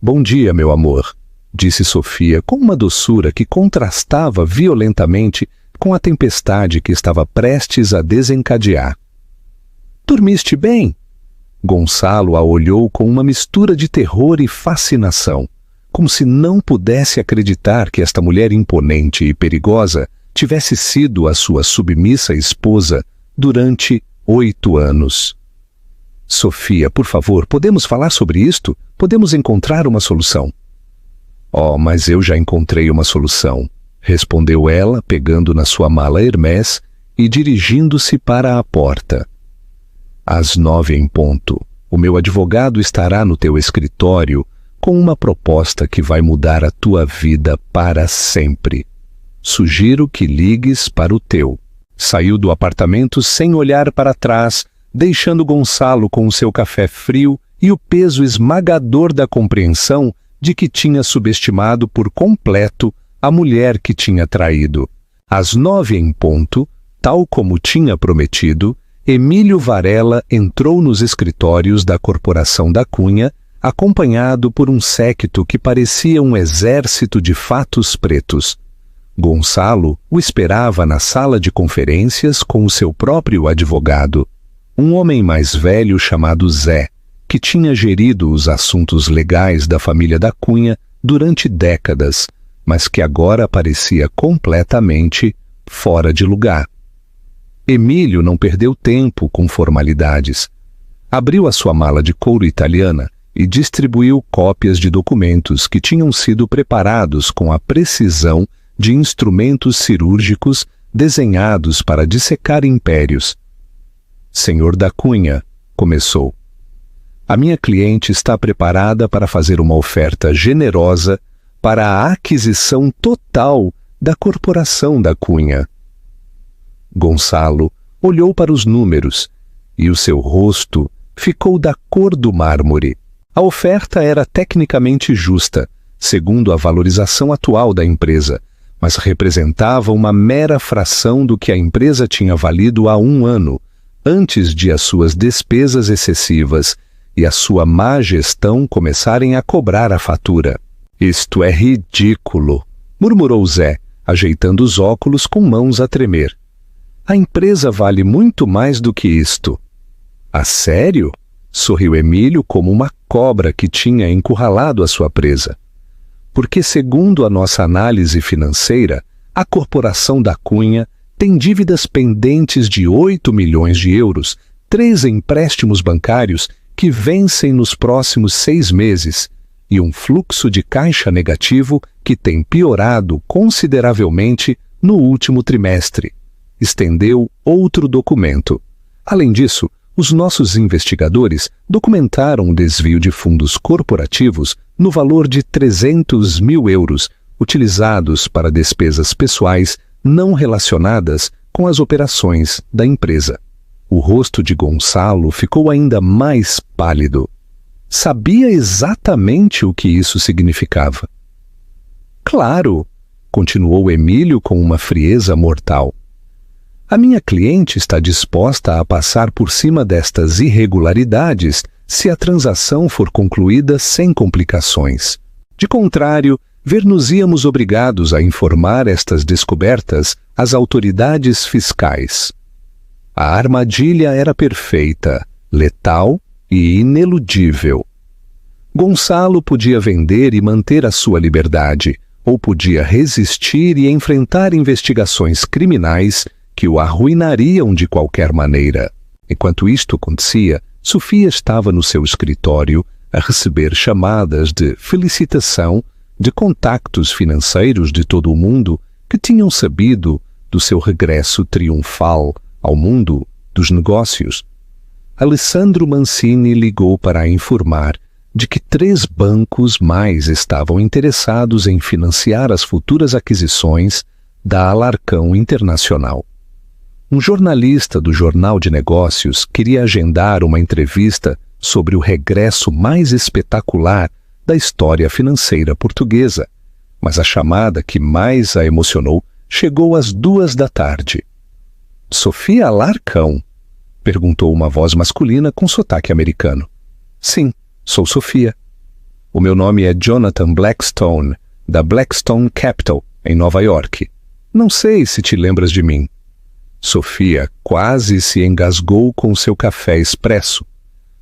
«Bom dia, meu amor», disse Sofia com uma doçura que contrastava violentamente com a tempestade que estava prestes a desencadear. «Dormiste bem?» Gonçalo a olhou com uma mistura de terror e fascinação, como se não pudesse acreditar que esta mulher imponente e perigosa tivesse sido a sua submissa esposa durante 8 anos. «Sofia, por favor, podemos falar sobre isto? Podemos encontrar uma solução?» Oh, mas eu já encontrei uma solução, respondeu ela, pegando na sua mala Hermès e dirigindo-se para a porta. Às 9 em ponto, o meu advogado estará no teu escritório com uma proposta que vai mudar a tua vida para sempre. Sugiro que ligues para o teu. Saiu do apartamento sem olhar para trás, deixando Gonçalo com o seu café frio e o peso esmagador da compreensão de que tinha subestimado por completo a mulher que tinha traído. Às 9 em ponto, tal como tinha prometido, Emílio Varela entrou nos escritórios da Corporação da Cunha, acompanhado por um séquito que parecia um exército de fatos pretos. Gonçalo o esperava na sala de conferências com o seu próprio advogado, um homem mais velho chamado Zé, que tinha gerido os assuntos legais da família da Cunha durante décadas, mas que agora parecia completamente fora de lugar. Emílio não perdeu tempo com formalidades. Abriu a sua mala de couro italiana e distribuiu cópias de documentos que tinham sido preparados com a precisão de instrumentos cirúrgicos desenhados para dissecar impérios. Senhor da Cunha, começou. A minha cliente está preparada para fazer uma oferta generosa para a aquisição total da Corporação da Cunha. Gonçalo olhou para os números e o seu rosto ficou da cor do mármore. A oferta era tecnicamente justa, segundo a valorização atual da empresa, mas representava uma mera fração do que a empresa tinha valido há 1 ano, antes de as suas despesas excessivas e a sua má gestão começarem a cobrar a fatura. Isto é ridículo, murmurou Zé, ajeitando os óculos com mãos a tremer. A empresa vale muito mais do que isto. A sério? Sorriu Emílio como uma cobra que tinha encurralado a sua presa. Porque, segundo a nossa análise financeira, a Corporação da Cunha tem dívidas pendentes de 8 milhões de euros, 3 empréstimos bancários que vencem nos próximos 6 meses e um fluxo de caixa negativo que tem piorado consideravelmente no último trimestre. Estendeu outro documento. Além disso, os nossos investigadores documentaram o desvio de fundos corporativos no valor de 300 mil euros, utilizados para despesas pessoais não relacionadas com as operações da empresa. O rosto de Gonçalo ficou ainda mais pálido. Sabia exatamente o que isso significava. Claro, continuou Emílio com uma frieza mortal. A minha cliente está disposta a passar por cima destas irregularidades se a transação for concluída sem complicações. De contrário, ver-nos-íamos obrigados a informar estas descobertas às autoridades fiscais. A armadilha era perfeita, letal e ineludível. Gonçalo podia vender e manter a sua liberdade, ou podia resistir e enfrentar investigações criminais que o arruinariam de qualquer maneira. Enquanto isto acontecia, Sofia estava no seu escritório a receber chamadas de felicitação de contactos financeiros de todo o mundo que tinham sabido do seu regresso triunfal ao mundo dos negócios. Alessandro Mancini ligou para a informar de que 3 bancos mais estavam interessados em financiar as futuras aquisições da Alarcão Internacional. Um jornalista do Jornal de Negócios queria agendar uma entrevista sobre o regresso mais espetacular da história financeira portuguesa, mas a chamada que mais a emocionou chegou às 2 da tarde. Sofia Alarcão? Perguntou uma voz masculina com sotaque americano. Sim, sou Sofia. O meu nome é Jonathan Blackstone, da Blackstone Capital, em Nova York. Não sei se te lembras de mim. Sofia quase se engasgou com seu café expresso.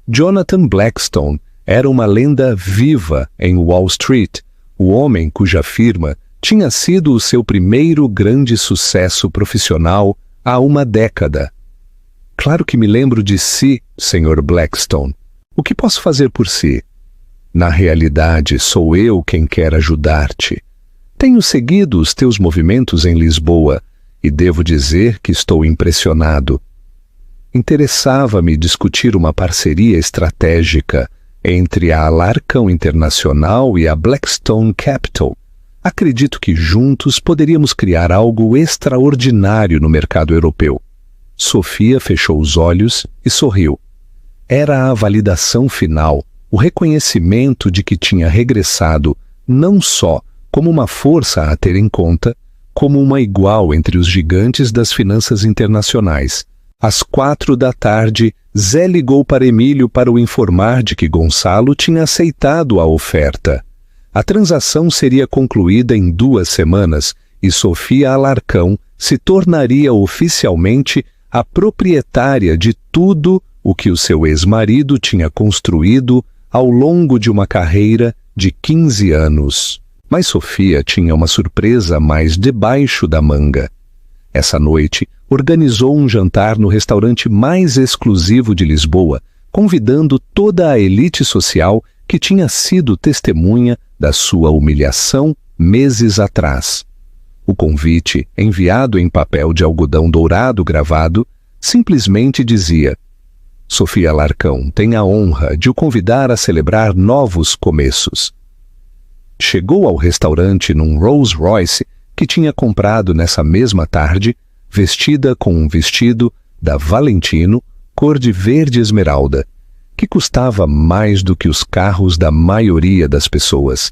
Jonathan Blackstone era uma lenda viva em Wall Street, o homem cuja firma tinha sido o seu primeiro grande sucesso profissional há uma década. Claro que me lembro de si, Sr. Blackstone. O que posso fazer por si? Na realidade, sou eu quem quer ajudar-te. Tenho seguido os teus movimentos em Lisboa e devo dizer que estou impressionado. Interessava-me discutir uma parceria estratégica entre a Alarcão Internacional e a Blackstone Capital. Acredito que juntos poderíamos criar algo extraordinário no mercado europeu. Sofia fechou os olhos e sorriu. Era a validação final, o reconhecimento de que tinha regressado não só como uma força a ter em conta, como uma igual entre os gigantes das finanças internacionais. Às 4 da tarde, Zé ligou para Emílio para o informar de que Gonçalo tinha aceitado a oferta. A transação seria concluída em 2 semanas e Sofia Alarcão se tornaria oficialmente a proprietária de tudo o que o seu ex-marido tinha construído ao longo de uma carreira de 15 anos. Mas Sofia tinha uma surpresa mais debaixo da manga. Essa noite, organizou um jantar no restaurante mais exclusivo de Lisboa, convidando toda a elite social que tinha sido testemunha da sua humilhação meses atrás. O convite, enviado em papel de algodão dourado gravado, simplesmente dizia: Sofia Alarcão tem a honra de o convidar a celebrar novos começos. Chegou ao restaurante num Rolls Royce que tinha comprado nessa mesma tarde, vestida com um vestido da Valentino, cor de verde esmeralda, que custava mais do que os carros da maioria das pessoas.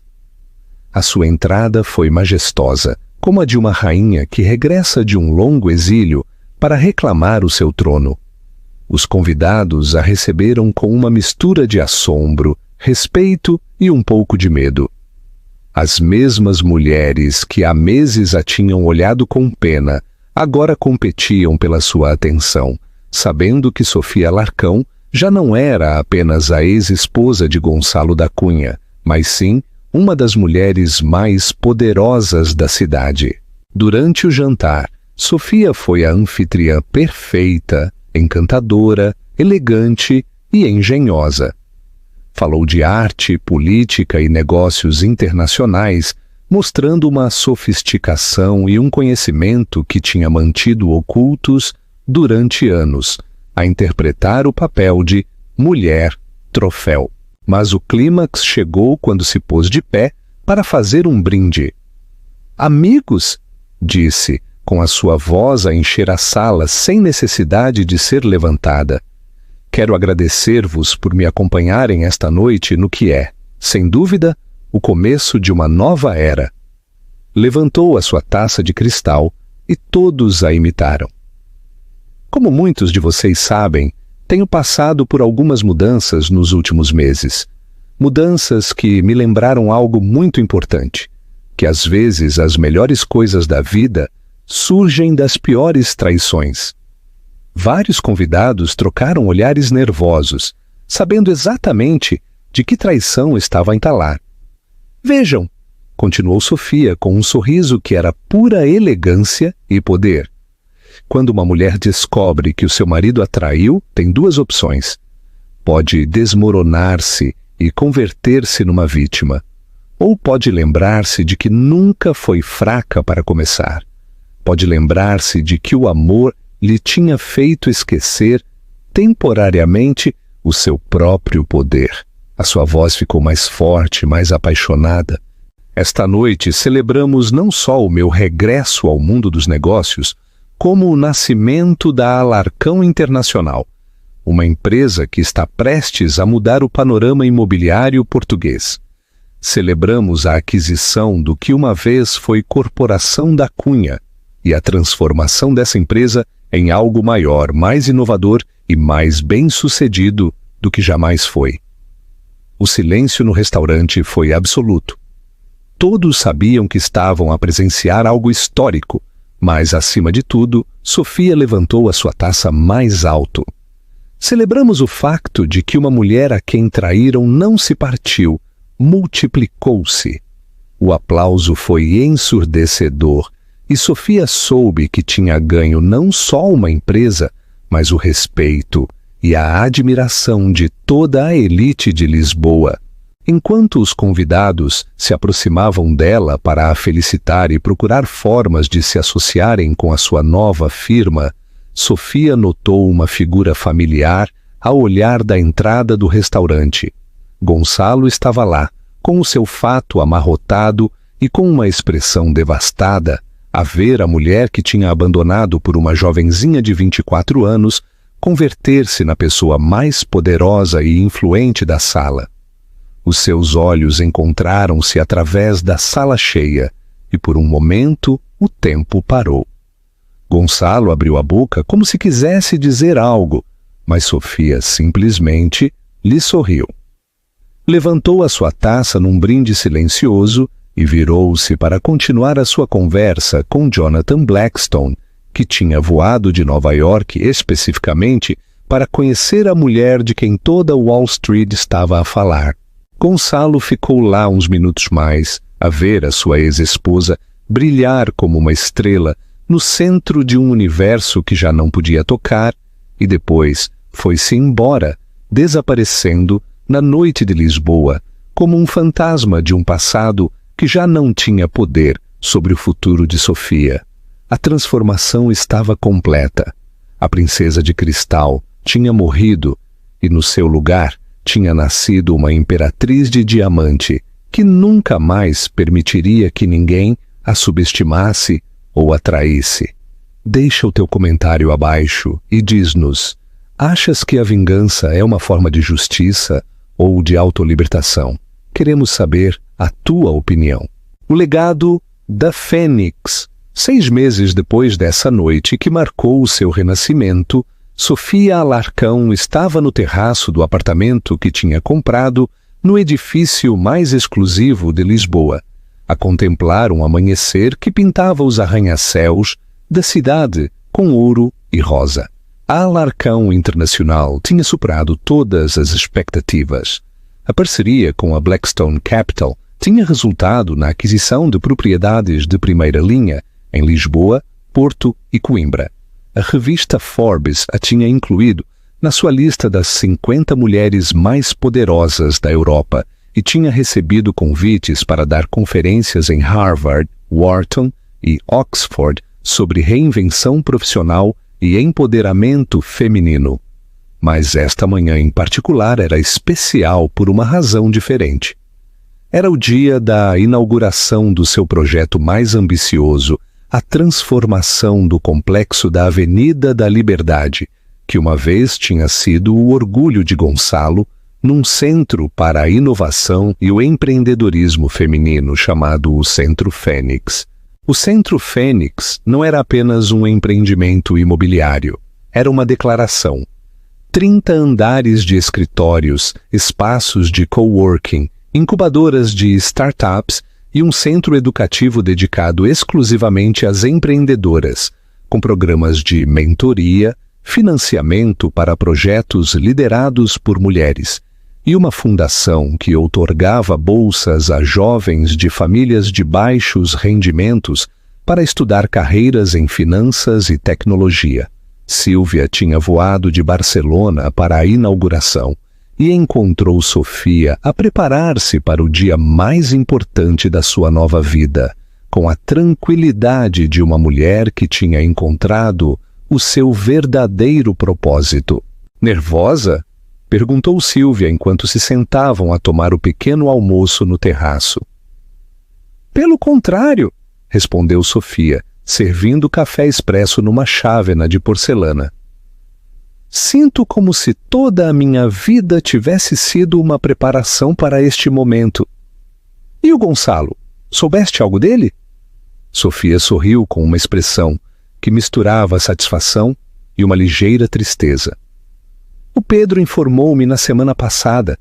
A sua entrada foi majestosa, como a de uma rainha que regressa de um longo exílio para reclamar o seu trono. Os convidados a receberam com uma mistura de assombro, respeito e um pouco de medo. As mesmas mulheres que há meses a tinham olhado com pena, agora competiam pela sua atenção, sabendo que Sofia Alarcão já não era apenas a ex-esposa de Gonçalo da Cunha, mas sim uma das mulheres mais poderosas da cidade. Durante o jantar, Sofia foi a anfitriã perfeita, encantadora, elegante e engenhosa. Falou de arte, política e negócios internacionais, mostrando uma sofisticação e um conhecimento que tinha mantido ocultos durante anos, a interpretar o papel de mulher troféu. Mas o clímax chegou quando se pôs de pé para fazer um brinde. Amigos, disse, com a sua voz a encher a sala sem necessidade de ser levantada. Quero agradecer-vos por me acompanharem esta noite no que é, sem dúvida, o começo de uma nova era. Levantou a sua taça de cristal e todos a imitaram. Como muitos de vocês sabem, tenho passado por algumas mudanças nos últimos meses. Mudanças que me lembraram algo muito importante, que às vezes as melhores coisas da vida surgem das piores traições. Vários convidados trocaram olhares nervosos, sabendo exatamente de que traição estava a entalar. Vejam, continuou Sofia com um sorriso que era pura elegância e poder. Quando uma mulher descobre que o seu marido a traiu, tem 2 opções. Pode desmoronar-se e converter-se numa vítima, ou pode lembrar-se de que nunca foi fraca para começar. Pode lembrar-se de que o amor lhe tinha feito esquecer, temporariamente, o seu próprio poder. A sua voz ficou mais forte, mais apaixonada. Esta noite celebramos não só o meu regresso ao mundo dos negócios, como o nascimento da Alarcão Internacional, uma empresa que está prestes a mudar o panorama imobiliário português. Celebramos a aquisição do que uma vez foi Corporação da Cunha e a transformação dessa empresa em algo maior, mais inovador e mais bem-sucedido do que jamais foi. O silêncio no restaurante foi absoluto. Todos sabiam que estavam a presenciar algo histórico, mas, acima de tudo, Sofia levantou a sua taça mais alto. Celebramos o facto de que uma mulher a quem traíram não se partiu, multiplicou-se. O aplauso foi ensurdecedor, e Sofia soube que tinha ganho não só uma empresa, mas o respeito e a admiração de toda a elite de Lisboa. Enquanto os convidados se aproximavam dela para a felicitar e procurar formas de se associarem com a sua nova firma, Sofia notou uma figura familiar ao olhar da entrada do restaurante. Gonçalo estava lá, com o seu fato amarrotado e com uma expressão devastada, a ver a mulher que tinha abandonado por uma jovenzinha de 24 anos converter-se na pessoa mais poderosa e influente da sala. Os seus olhos encontraram-se através da sala cheia e, por um momento, o tempo parou. Gonçalo abriu a boca como se quisesse dizer algo, mas Sofia simplesmente lhe sorriu. Levantou a sua taça num brinde silencioso e virou-se para continuar a sua conversa com Jonathan Blackstone, que tinha voado de Nova York especificamente para conhecer a mulher de quem toda Wall Street estava a falar. Gonçalo ficou lá uns minutos mais, a ver a sua ex-esposa brilhar como uma estrela no centro de um universo que já não podia tocar, e depois foi-se embora, desaparecendo na noite de Lisboa, como um fantasma de um passado que já não tinha poder sobre o futuro de Sofia. A transformação estava completa. A princesa de cristal tinha morrido e no seu lugar tinha nascido uma imperatriz de diamante que nunca mais permitiria que ninguém a subestimasse ou a traísse. Deixa o teu comentário abaixo e diz-nos: achas que a vingança é uma forma de justiça ou de autolibertação? Queremos saber a tua opinião. O legado da Fênix. 6 meses depois dessa noite que marcou o seu renascimento, Sofia Alarcão estava no terraço do apartamento que tinha comprado no edifício mais exclusivo de Lisboa, a contemplar um amanhecer que pintava os arranha-céus da cidade com ouro e rosa. A Alarcão Internacional tinha superado todas as expectativas. A parceria com a Blackstone Capital tinha resultado na aquisição de propriedades de primeira linha em Lisboa, Porto e Coimbra. A revista Forbes a tinha incluído na sua lista das 50 mulheres mais poderosas da Europa e tinha recebido convites para dar conferências em Harvard, Wharton e Oxford sobre reinvenção profissional e empoderamento feminino. Mas esta manhã em particular era especial por uma razão diferente. Era o dia da inauguração do seu projeto mais ambicioso, a transformação do complexo da Avenida da Liberdade, que uma vez tinha sido o orgulho de Gonçalo, num centro para a inovação e o empreendedorismo feminino chamado o Centro Fênix. O Centro Fênix não era apenas um empreendimento imobiliário, era uma declaração. 30 andares de escritórios, espaços de coworking, incubadoras de startups e um centro educativo dedicado exclusivamente às empreendedoras, com programas de mentoria, financiamento para projetos liderados por mulheres e uma fundação que outorgava bolsas a jovens de famílias de baixos rendimentos para estudar carreiras em finanças e tecnologia. Sílvia tinha voado de Barcelona para a inauguração e encontrou Sofia a preparar-se para o dia mais importante da sua nova vida, com a tranquilidade de uma mulher que tinha encontrado o seu verdadeiro propósito. Nervosa? Perguntou Sílvia enquanto se sentavam a tomar o pequeno almoço no terraço. Pelo contrário, respondeu Sofia, servindo café expresso numa chávena de porcelana. Sinto como se toda a minha vida tivesse sido uma preparação para este momento. E o Gonçalo? Soubeste algo dele? Sofia sorriu com uma expressão que misturava satisfação e uma ligeira tristeza. O Pedro informou-me na semana passada.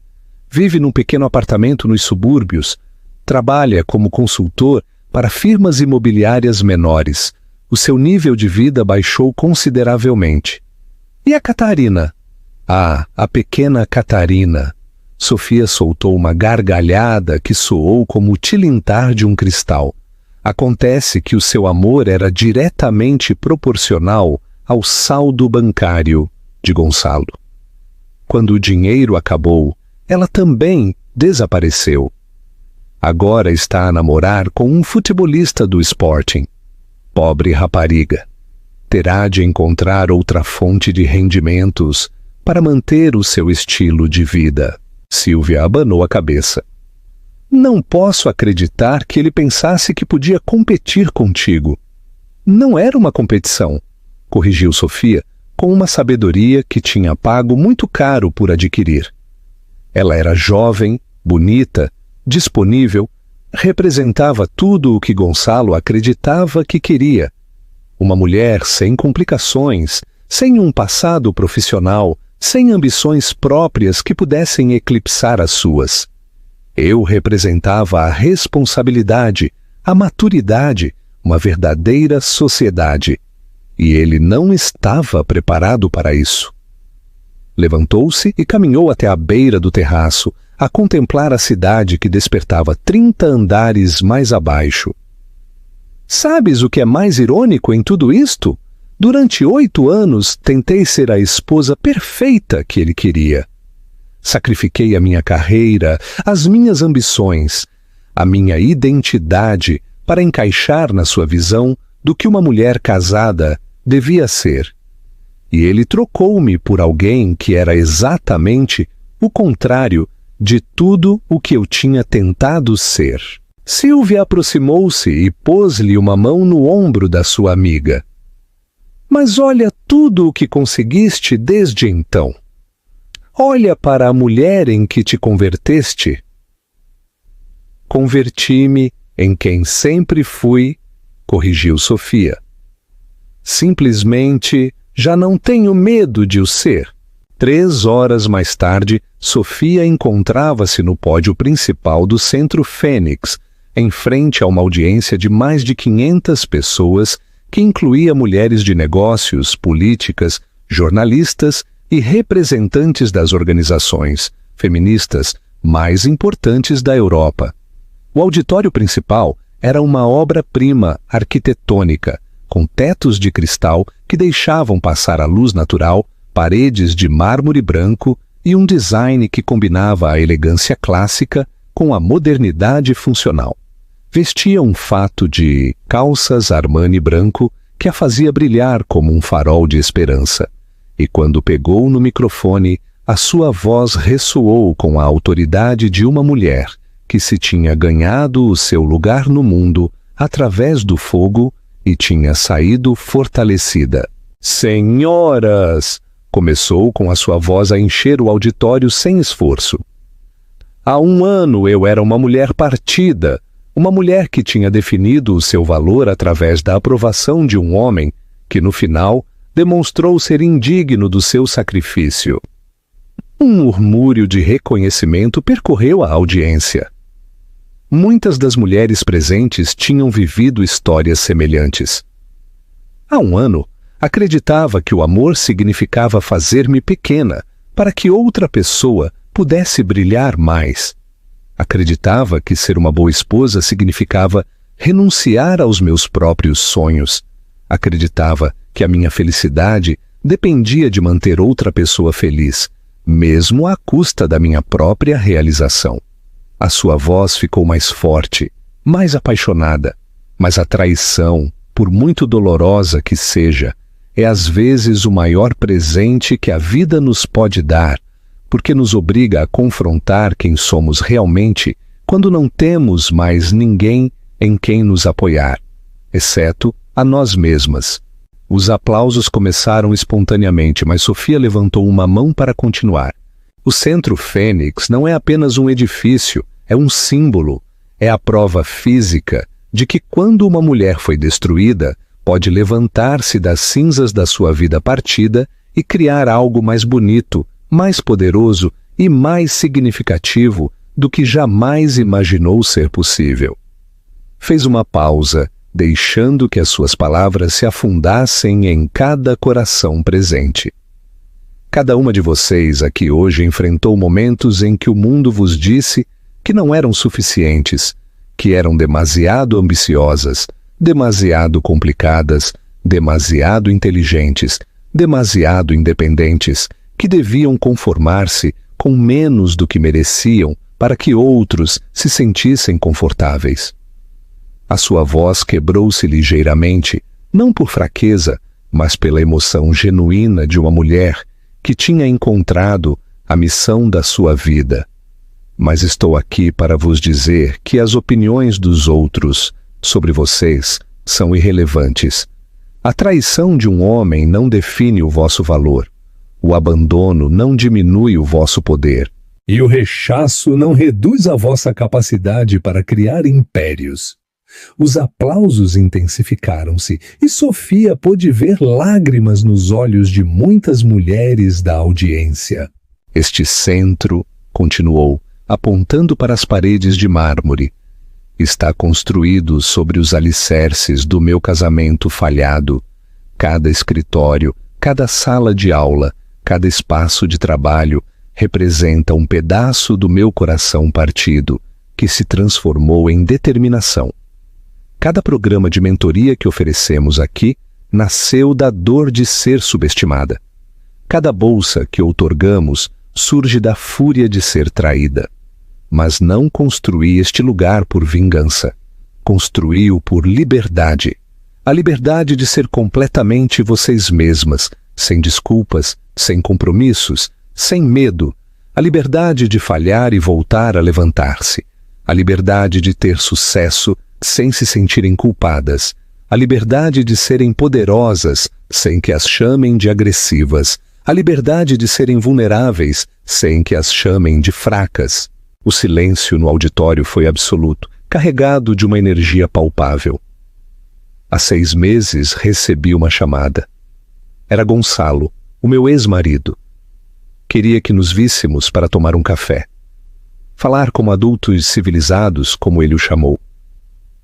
Vive num pequeno apartamento nos subúrbios. Trabalha como consultor para firmas imobiliárias menores. O seu nível de vida baixou consideravelmente. E a Catarina? Ah, a pequena Catarina. Sofia soltou uma gargalhada que soou como o tilintar de um cristal. Acontece que o seu amor era diretamente proporcional ao saldo bancário de Gonçalo. Quando o dinheiro acabou, ela também desapareceu. Agora está a namorar com um futebolista do Sporting. Pobre rapariga. Terá de encontrar outra fonte de rendimentos para manter o seu estilo de vida. Silvia abanou a cabeça. Não posso acreditar que ele pensasse que podia competir contigo. Não era uma competição, corrigiu Sofia, com uma sabedoria que tinha pago muito caro por adquirir. Ela era jovem, bonita, disponível, representava tudo o que Gonçalo acreditava que queria. Uma mulher sem complicações, sem um passado profissional, sem ambições próprias que pudessem eclipsar as suas. Eu representava a responsabilidade, a maturidade, uma verdadeira sociedade. E ele não estava preparado para isso. Levantou-se e caminhou até a beira do terraço, a contemplar a cidade que despertava 30 andares mais abaixo. Sabes o que é mais irônico em tudo isto? Durante 8 anos tentei ser a esposa perfeita que ele queria. Sacrifiquei a minha carreira, as minhas ambições, a minha identidade para encaixar na sua visão do que uma mulher casada devia ser. E ele trocou-me por alguém que era exatamente o contrário de tudo o que eu tinha tentado ser. Silvia aproximou-se e pôs-lhe uma mão no ombro da sua amiga. Mas olha tudo o que conseguiste desde então. Olha para a mulher em que te converteste. Converti-me em quem sempre fui, corrigiu Sofia. Simplesmente já não tenho medo de o ser. 3 horas mais tarde, Sofia encontrava-se no pódio principal do Centro Fênix, em frente a uma audiência de mais de 500 pessoas, que incluía mulheres de negócios, políticas, jornalistas e representantes das organizações feministas mais importantes da Europa. O auditório principal era uma obra-prima arquitetônica, com tetos de cristal que deixavam passar a luz natural, paredes de mármore branco e um design que combinava a elegância clássica com a modernidade funcional. Vestia um fato de calças Armani branco que a fazia brilhar como um farol de esperança. E quando pegou no microfone, a sua voz ressoou com a autoridade de uma mulher que se tinha ganhado o seu lugar no mundo através do fogo e tinha saído fortalecida. Senhoras! Começou com a sua voz a encher o auditório sem esforço. Há 1 ano eu era uma mulher partida, uma mulher que tinha definido o seu valor através da aprovação de um homem que, no final, demonstrou ser indigno do seu sacrifício. Um murmúrio de reconhecimento percorreu a audiência. Muitas das mulheres presentes tinham vivido histórias semelhantes. Há 1 ano, acreditava que o amor significava fazer-me pequena para que outra pessoa pudesse brilhar mais. Acreditava que ser uma boa esposa significava renunciar aos meus próprios sonhos. Acreditava que a minha felicidade dependia de manter outra pessoa feliz, mesmo à custa da minha própria realização. A sua voz ficou mais forte, mais apaixonada, mas a traição, por muito dolorosa que seja, é às vezes o maior presente que a vida nos pode dar, porque nos obriga a confrontar quem somos realmente quando não temos mais ninguém em quem nos apoiar, exceto a nós mesmas. Os aplausos começaram espontaneamente, mas Sofia levantou uma mão para continuar. O Centro Fênix não é apenas um edifício, é um símbolo, é a prova física de que quando uma mulher foi destruída, pode levantar-se das cinzas da sua vida partida e criar algo mais bonito, mais poderoso e mais significativo do que jamais imaginou ser possível. Fez uma pausa, deixando que as suas palavras se afundassem em cada coração presente. Cada uma de vocês aqui hoje enfrentou momentos em que o mundo vos disse que não eram suficientes, que eram demasiado ambiciosas, demasiado complicadas, demasiado inteligentes, demasiado independentes, que deviam conformar-se com menos do que mereciam para que outros se sentissem confortáveis. A sua voz quebrou-se ligeiramente, não por fraqueza, mas pela emoção genuína de uma mulher que tinha encontrado a missão da sua vida. Mas estou aqui para vos dizer que as opiniões dos outros sobre vocês são irrelevantes. A traição de um homem não define o vosso valor. O abandono não diminui o vosso poder. E o rechaço não reduz a vossa capacidade para criar impérios. Os aplausos intensificaram-se e Sofia pôde ver lágrimas nos olhos de muitas mulheres da audiência. Este centro, continuou, apontando para as paredes de mármore, está construído sobre os alicerces do meu casamento falhado. Cada escritório, cada sala de aula, cada espaço de trabalho representa um pedaço do meu coração partido, que se transformou em determinação. Cada programa de mentoria que oferecemos aqui nasceu da dor de ser subestimada. Cada bolsa que outorgamos surge da fúria de ser traída. Mas não construí este lugar por vingança. Construí-o por liberdade. A liberdade de ser completamente vocês mesmas, sem desculpas, sem compromissos, sem medo. A liberdade de falhar e voltar a levantar-se. A liberdade de ter sucesso sem se sentirem culpadas. A liberdade de serem poderosas sem que as chamem de agressivas. A liberdade de serem vulneráveis sem que as chamem de fracas. O silêncio no auditório foi absoluto, carregado de uma energia palpável. Há 6 meses recebi uma chamada. Era Gonçalo, o meu ex-marido. Queria que nos víssemos para tomar um café. Falar como adultos civilizados, como ele o chamou.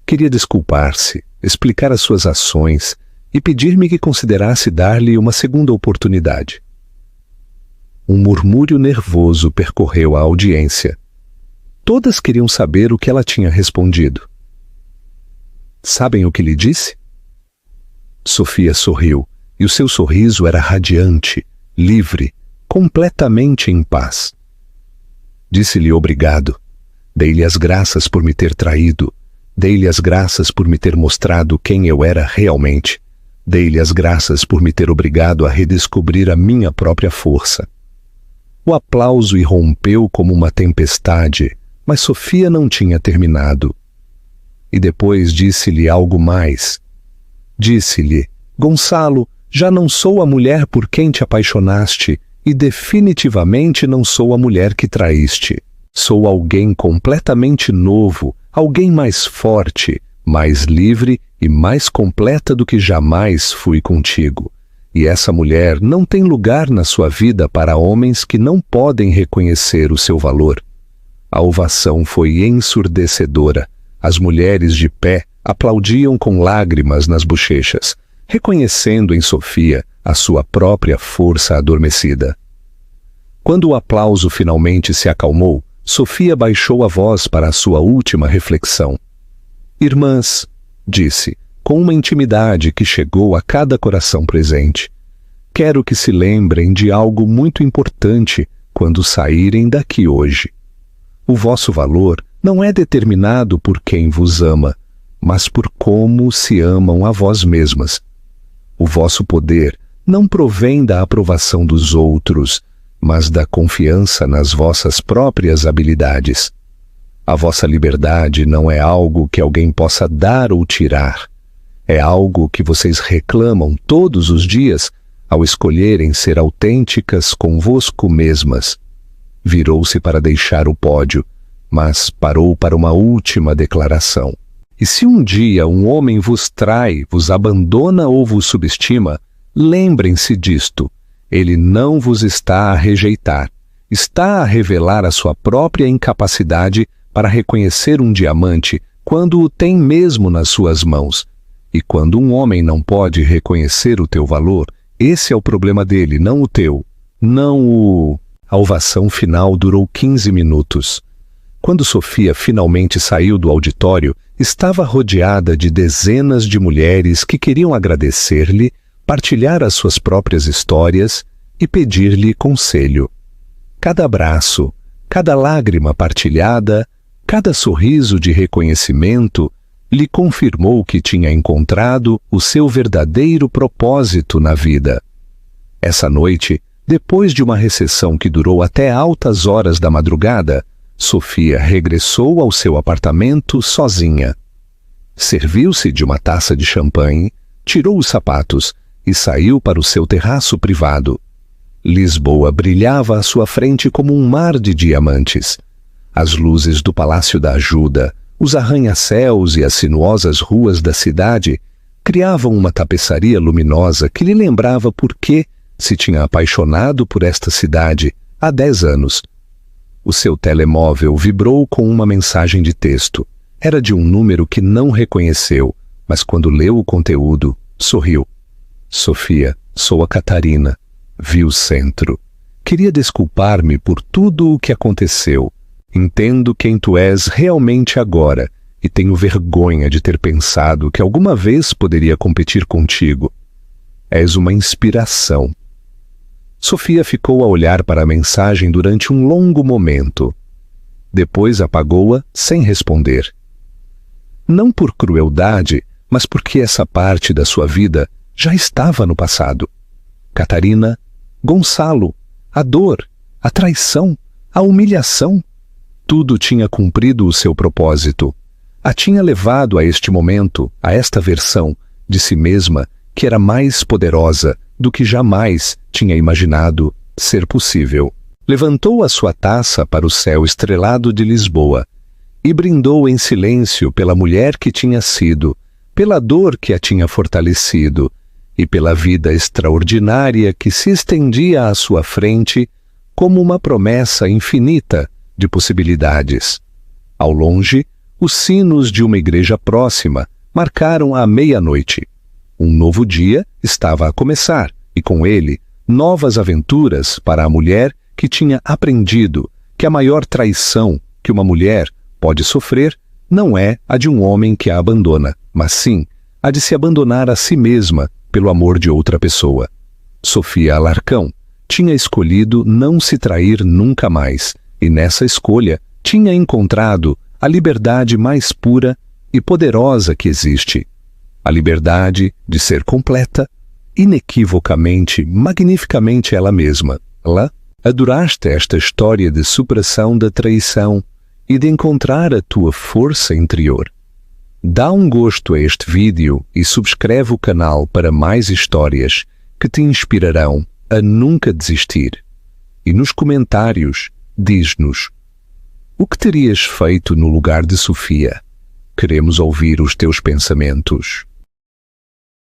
Queria desculpar-se, explicar as suas ações e pedir-me que considerasse dar-lhe uma segunda oportunidade. Um murmúrio nervoso percorreu a audiência. Todas queriam saber o que ela tinha respondido. Sabem o que lhe disse? Sofia sorriu, e o seu sorriso era radiante, livre, completamente em paz. Disse-lhe obrigado. Dei-lhe as graças por me ter traído. Dei-lhe as graças por me ter mostrado quem eu era realmente. Dei-lhe as graças por me ter obrigado a redescobrir a minha própria força. O aplauso irrompeu como uma tempestade, mas Sofia não tinha terminado. E depois disse-lhe algo mais. Disse-lhe, Gonçalo, já não sou a mulher por quem te apaixonaste e definitivamente não sou a mulher que traíste. Sou alguém completamente novo, alguém mais forte, mais livre e mais completa do que jamais fui contigo. E essa mulher não tem lugar na sua vida para homens que não podem reconhecer o seu valor. A ovação foi ensurdecedora. As mulheres de pé aplaudiam com lágrimas nas bochechas, reconhecendo em Sofia a sua própria força adormecida. Quando o aplauso finalmente se acalmou, Sofia baixou a voz para a sua última reflexão. Irmãs, disse, com uma intimidade que chegou a cada coração presente, quero que se lembrem de algo muito importante quando saírem daqui hoje. O vosso valor não é determinado por quem vos ama, mas por como se amam a vós mesmas. O vosso poder não provém da aprovação dos outros, mas da confiança nas vossas próprias habilidades. A vossa liberdade não é algo que alguém possa dar ou tirar. É algo que vocês reclamam todos os dias ao escolherem ser autênticas convosco mesmas. Virou-se para deixar o pódio, mas parou para uma última declaração. E se um dia um homem vos trai, vos abandona ou vos subestima, lembrem-se disto. Ele não vos está a rejeitar, está a revelar a sua própria incapacidade para reconhecer um diamante quando o tem mesmo nas suas mãos. E quando um homem não pode reconhecer o teu valor, esse é o problema dele, não o teu. Não o... A ovação final durou 15 minutos. Quando Sofia finalmente saiu do auditório, estava rodeada de dezenas de mulheres que queriam agradecer-lhe, partilhar as suas próprias histórias e pedir-lhe conselho. Cada abraço, Cada lágrima partilhada, cada sorriso de reconhecimento lhe confirmou que tinha encontrado o seu verdadeiro propósito na vida. Essa noite, depois de uma recessão que durou até altas horas da madrugada, Sofia regressou ao seu apartamento sozinha. Serviu-se de uma taça de champanhe, tirou os sapatos e saiu para o seu terraço privado. Lisboa brilhava à sua frente como um mar de diamantes. As luzes do Palácio da Ajuda, os arranha-céus e as sinuosas ruas da cidade criavam uma tapeçaria luminosa que lhe lembrava por que se tinha apaixonado por esta cidade há 10 anos. O seu telemóvel vibrou com uma mensagem de texto. Era de um número que não reconheceu, mas quando leu o conteúdo, sorriu. Sofia, sou a Catarina. Vi o centro. Queria desculpar-me por tudo o que aconteceu. Entendo quem tu és realmente agora e tenho vergonha de ter pensado que alguma vez poderia competir contigo. És uma inspiração. Sofia ficou a olhar para a mensagem durante um longo momento. Depois apagou-a sem responder. Não por crueldade, mas porque essa parte da sua vida já estava no passado. Catarina, Gonçalo, a dor, a traição, a humilhação, tudo tinha cumprido o seu propósito. A tinha levado a este momento, a esta versão de si mesma que era mais poderosa do que jamais tinha imaginado ser possível. Levantou a sua taça para o céu estrelado de Lisboa e brindou em silêncio pela mulher que tinha sido, pela dor que a tinha fortalecido e pela vida extraordinária que se estendia à sua frente como uma promessa infinita de possibilidades. Ao longe, os sinos de uma igreja próxima marcaram a meia-noite. Um novo dia estava a começar e, com ele, novas aventuras para a mulher que tinha aprendido que a maior traição que uma mulher pode sofrer não é a de um homem que a abandona, mas sim a de se abandonar a si mesma pelo amor de outra pessoa. Sofia Alarcão tinha escolhido não se trair nunca mais e nessa escolha tinha encontrado a liberdade mais pura e poderosa que existe. A liberdade de ser completa, inequivocamente, magnificamente ela mesma. Ela adoraste esta história de superação da traição e de encontrar a tua força interior. Dá um gosto a este vídeo e subscreve o canal para mais histórias que te inspirarão a nunca desistir. E nos comentários, diz-nos: o que terias feito no lugar de Sofia? Queremos ouvir os teus pensamentos.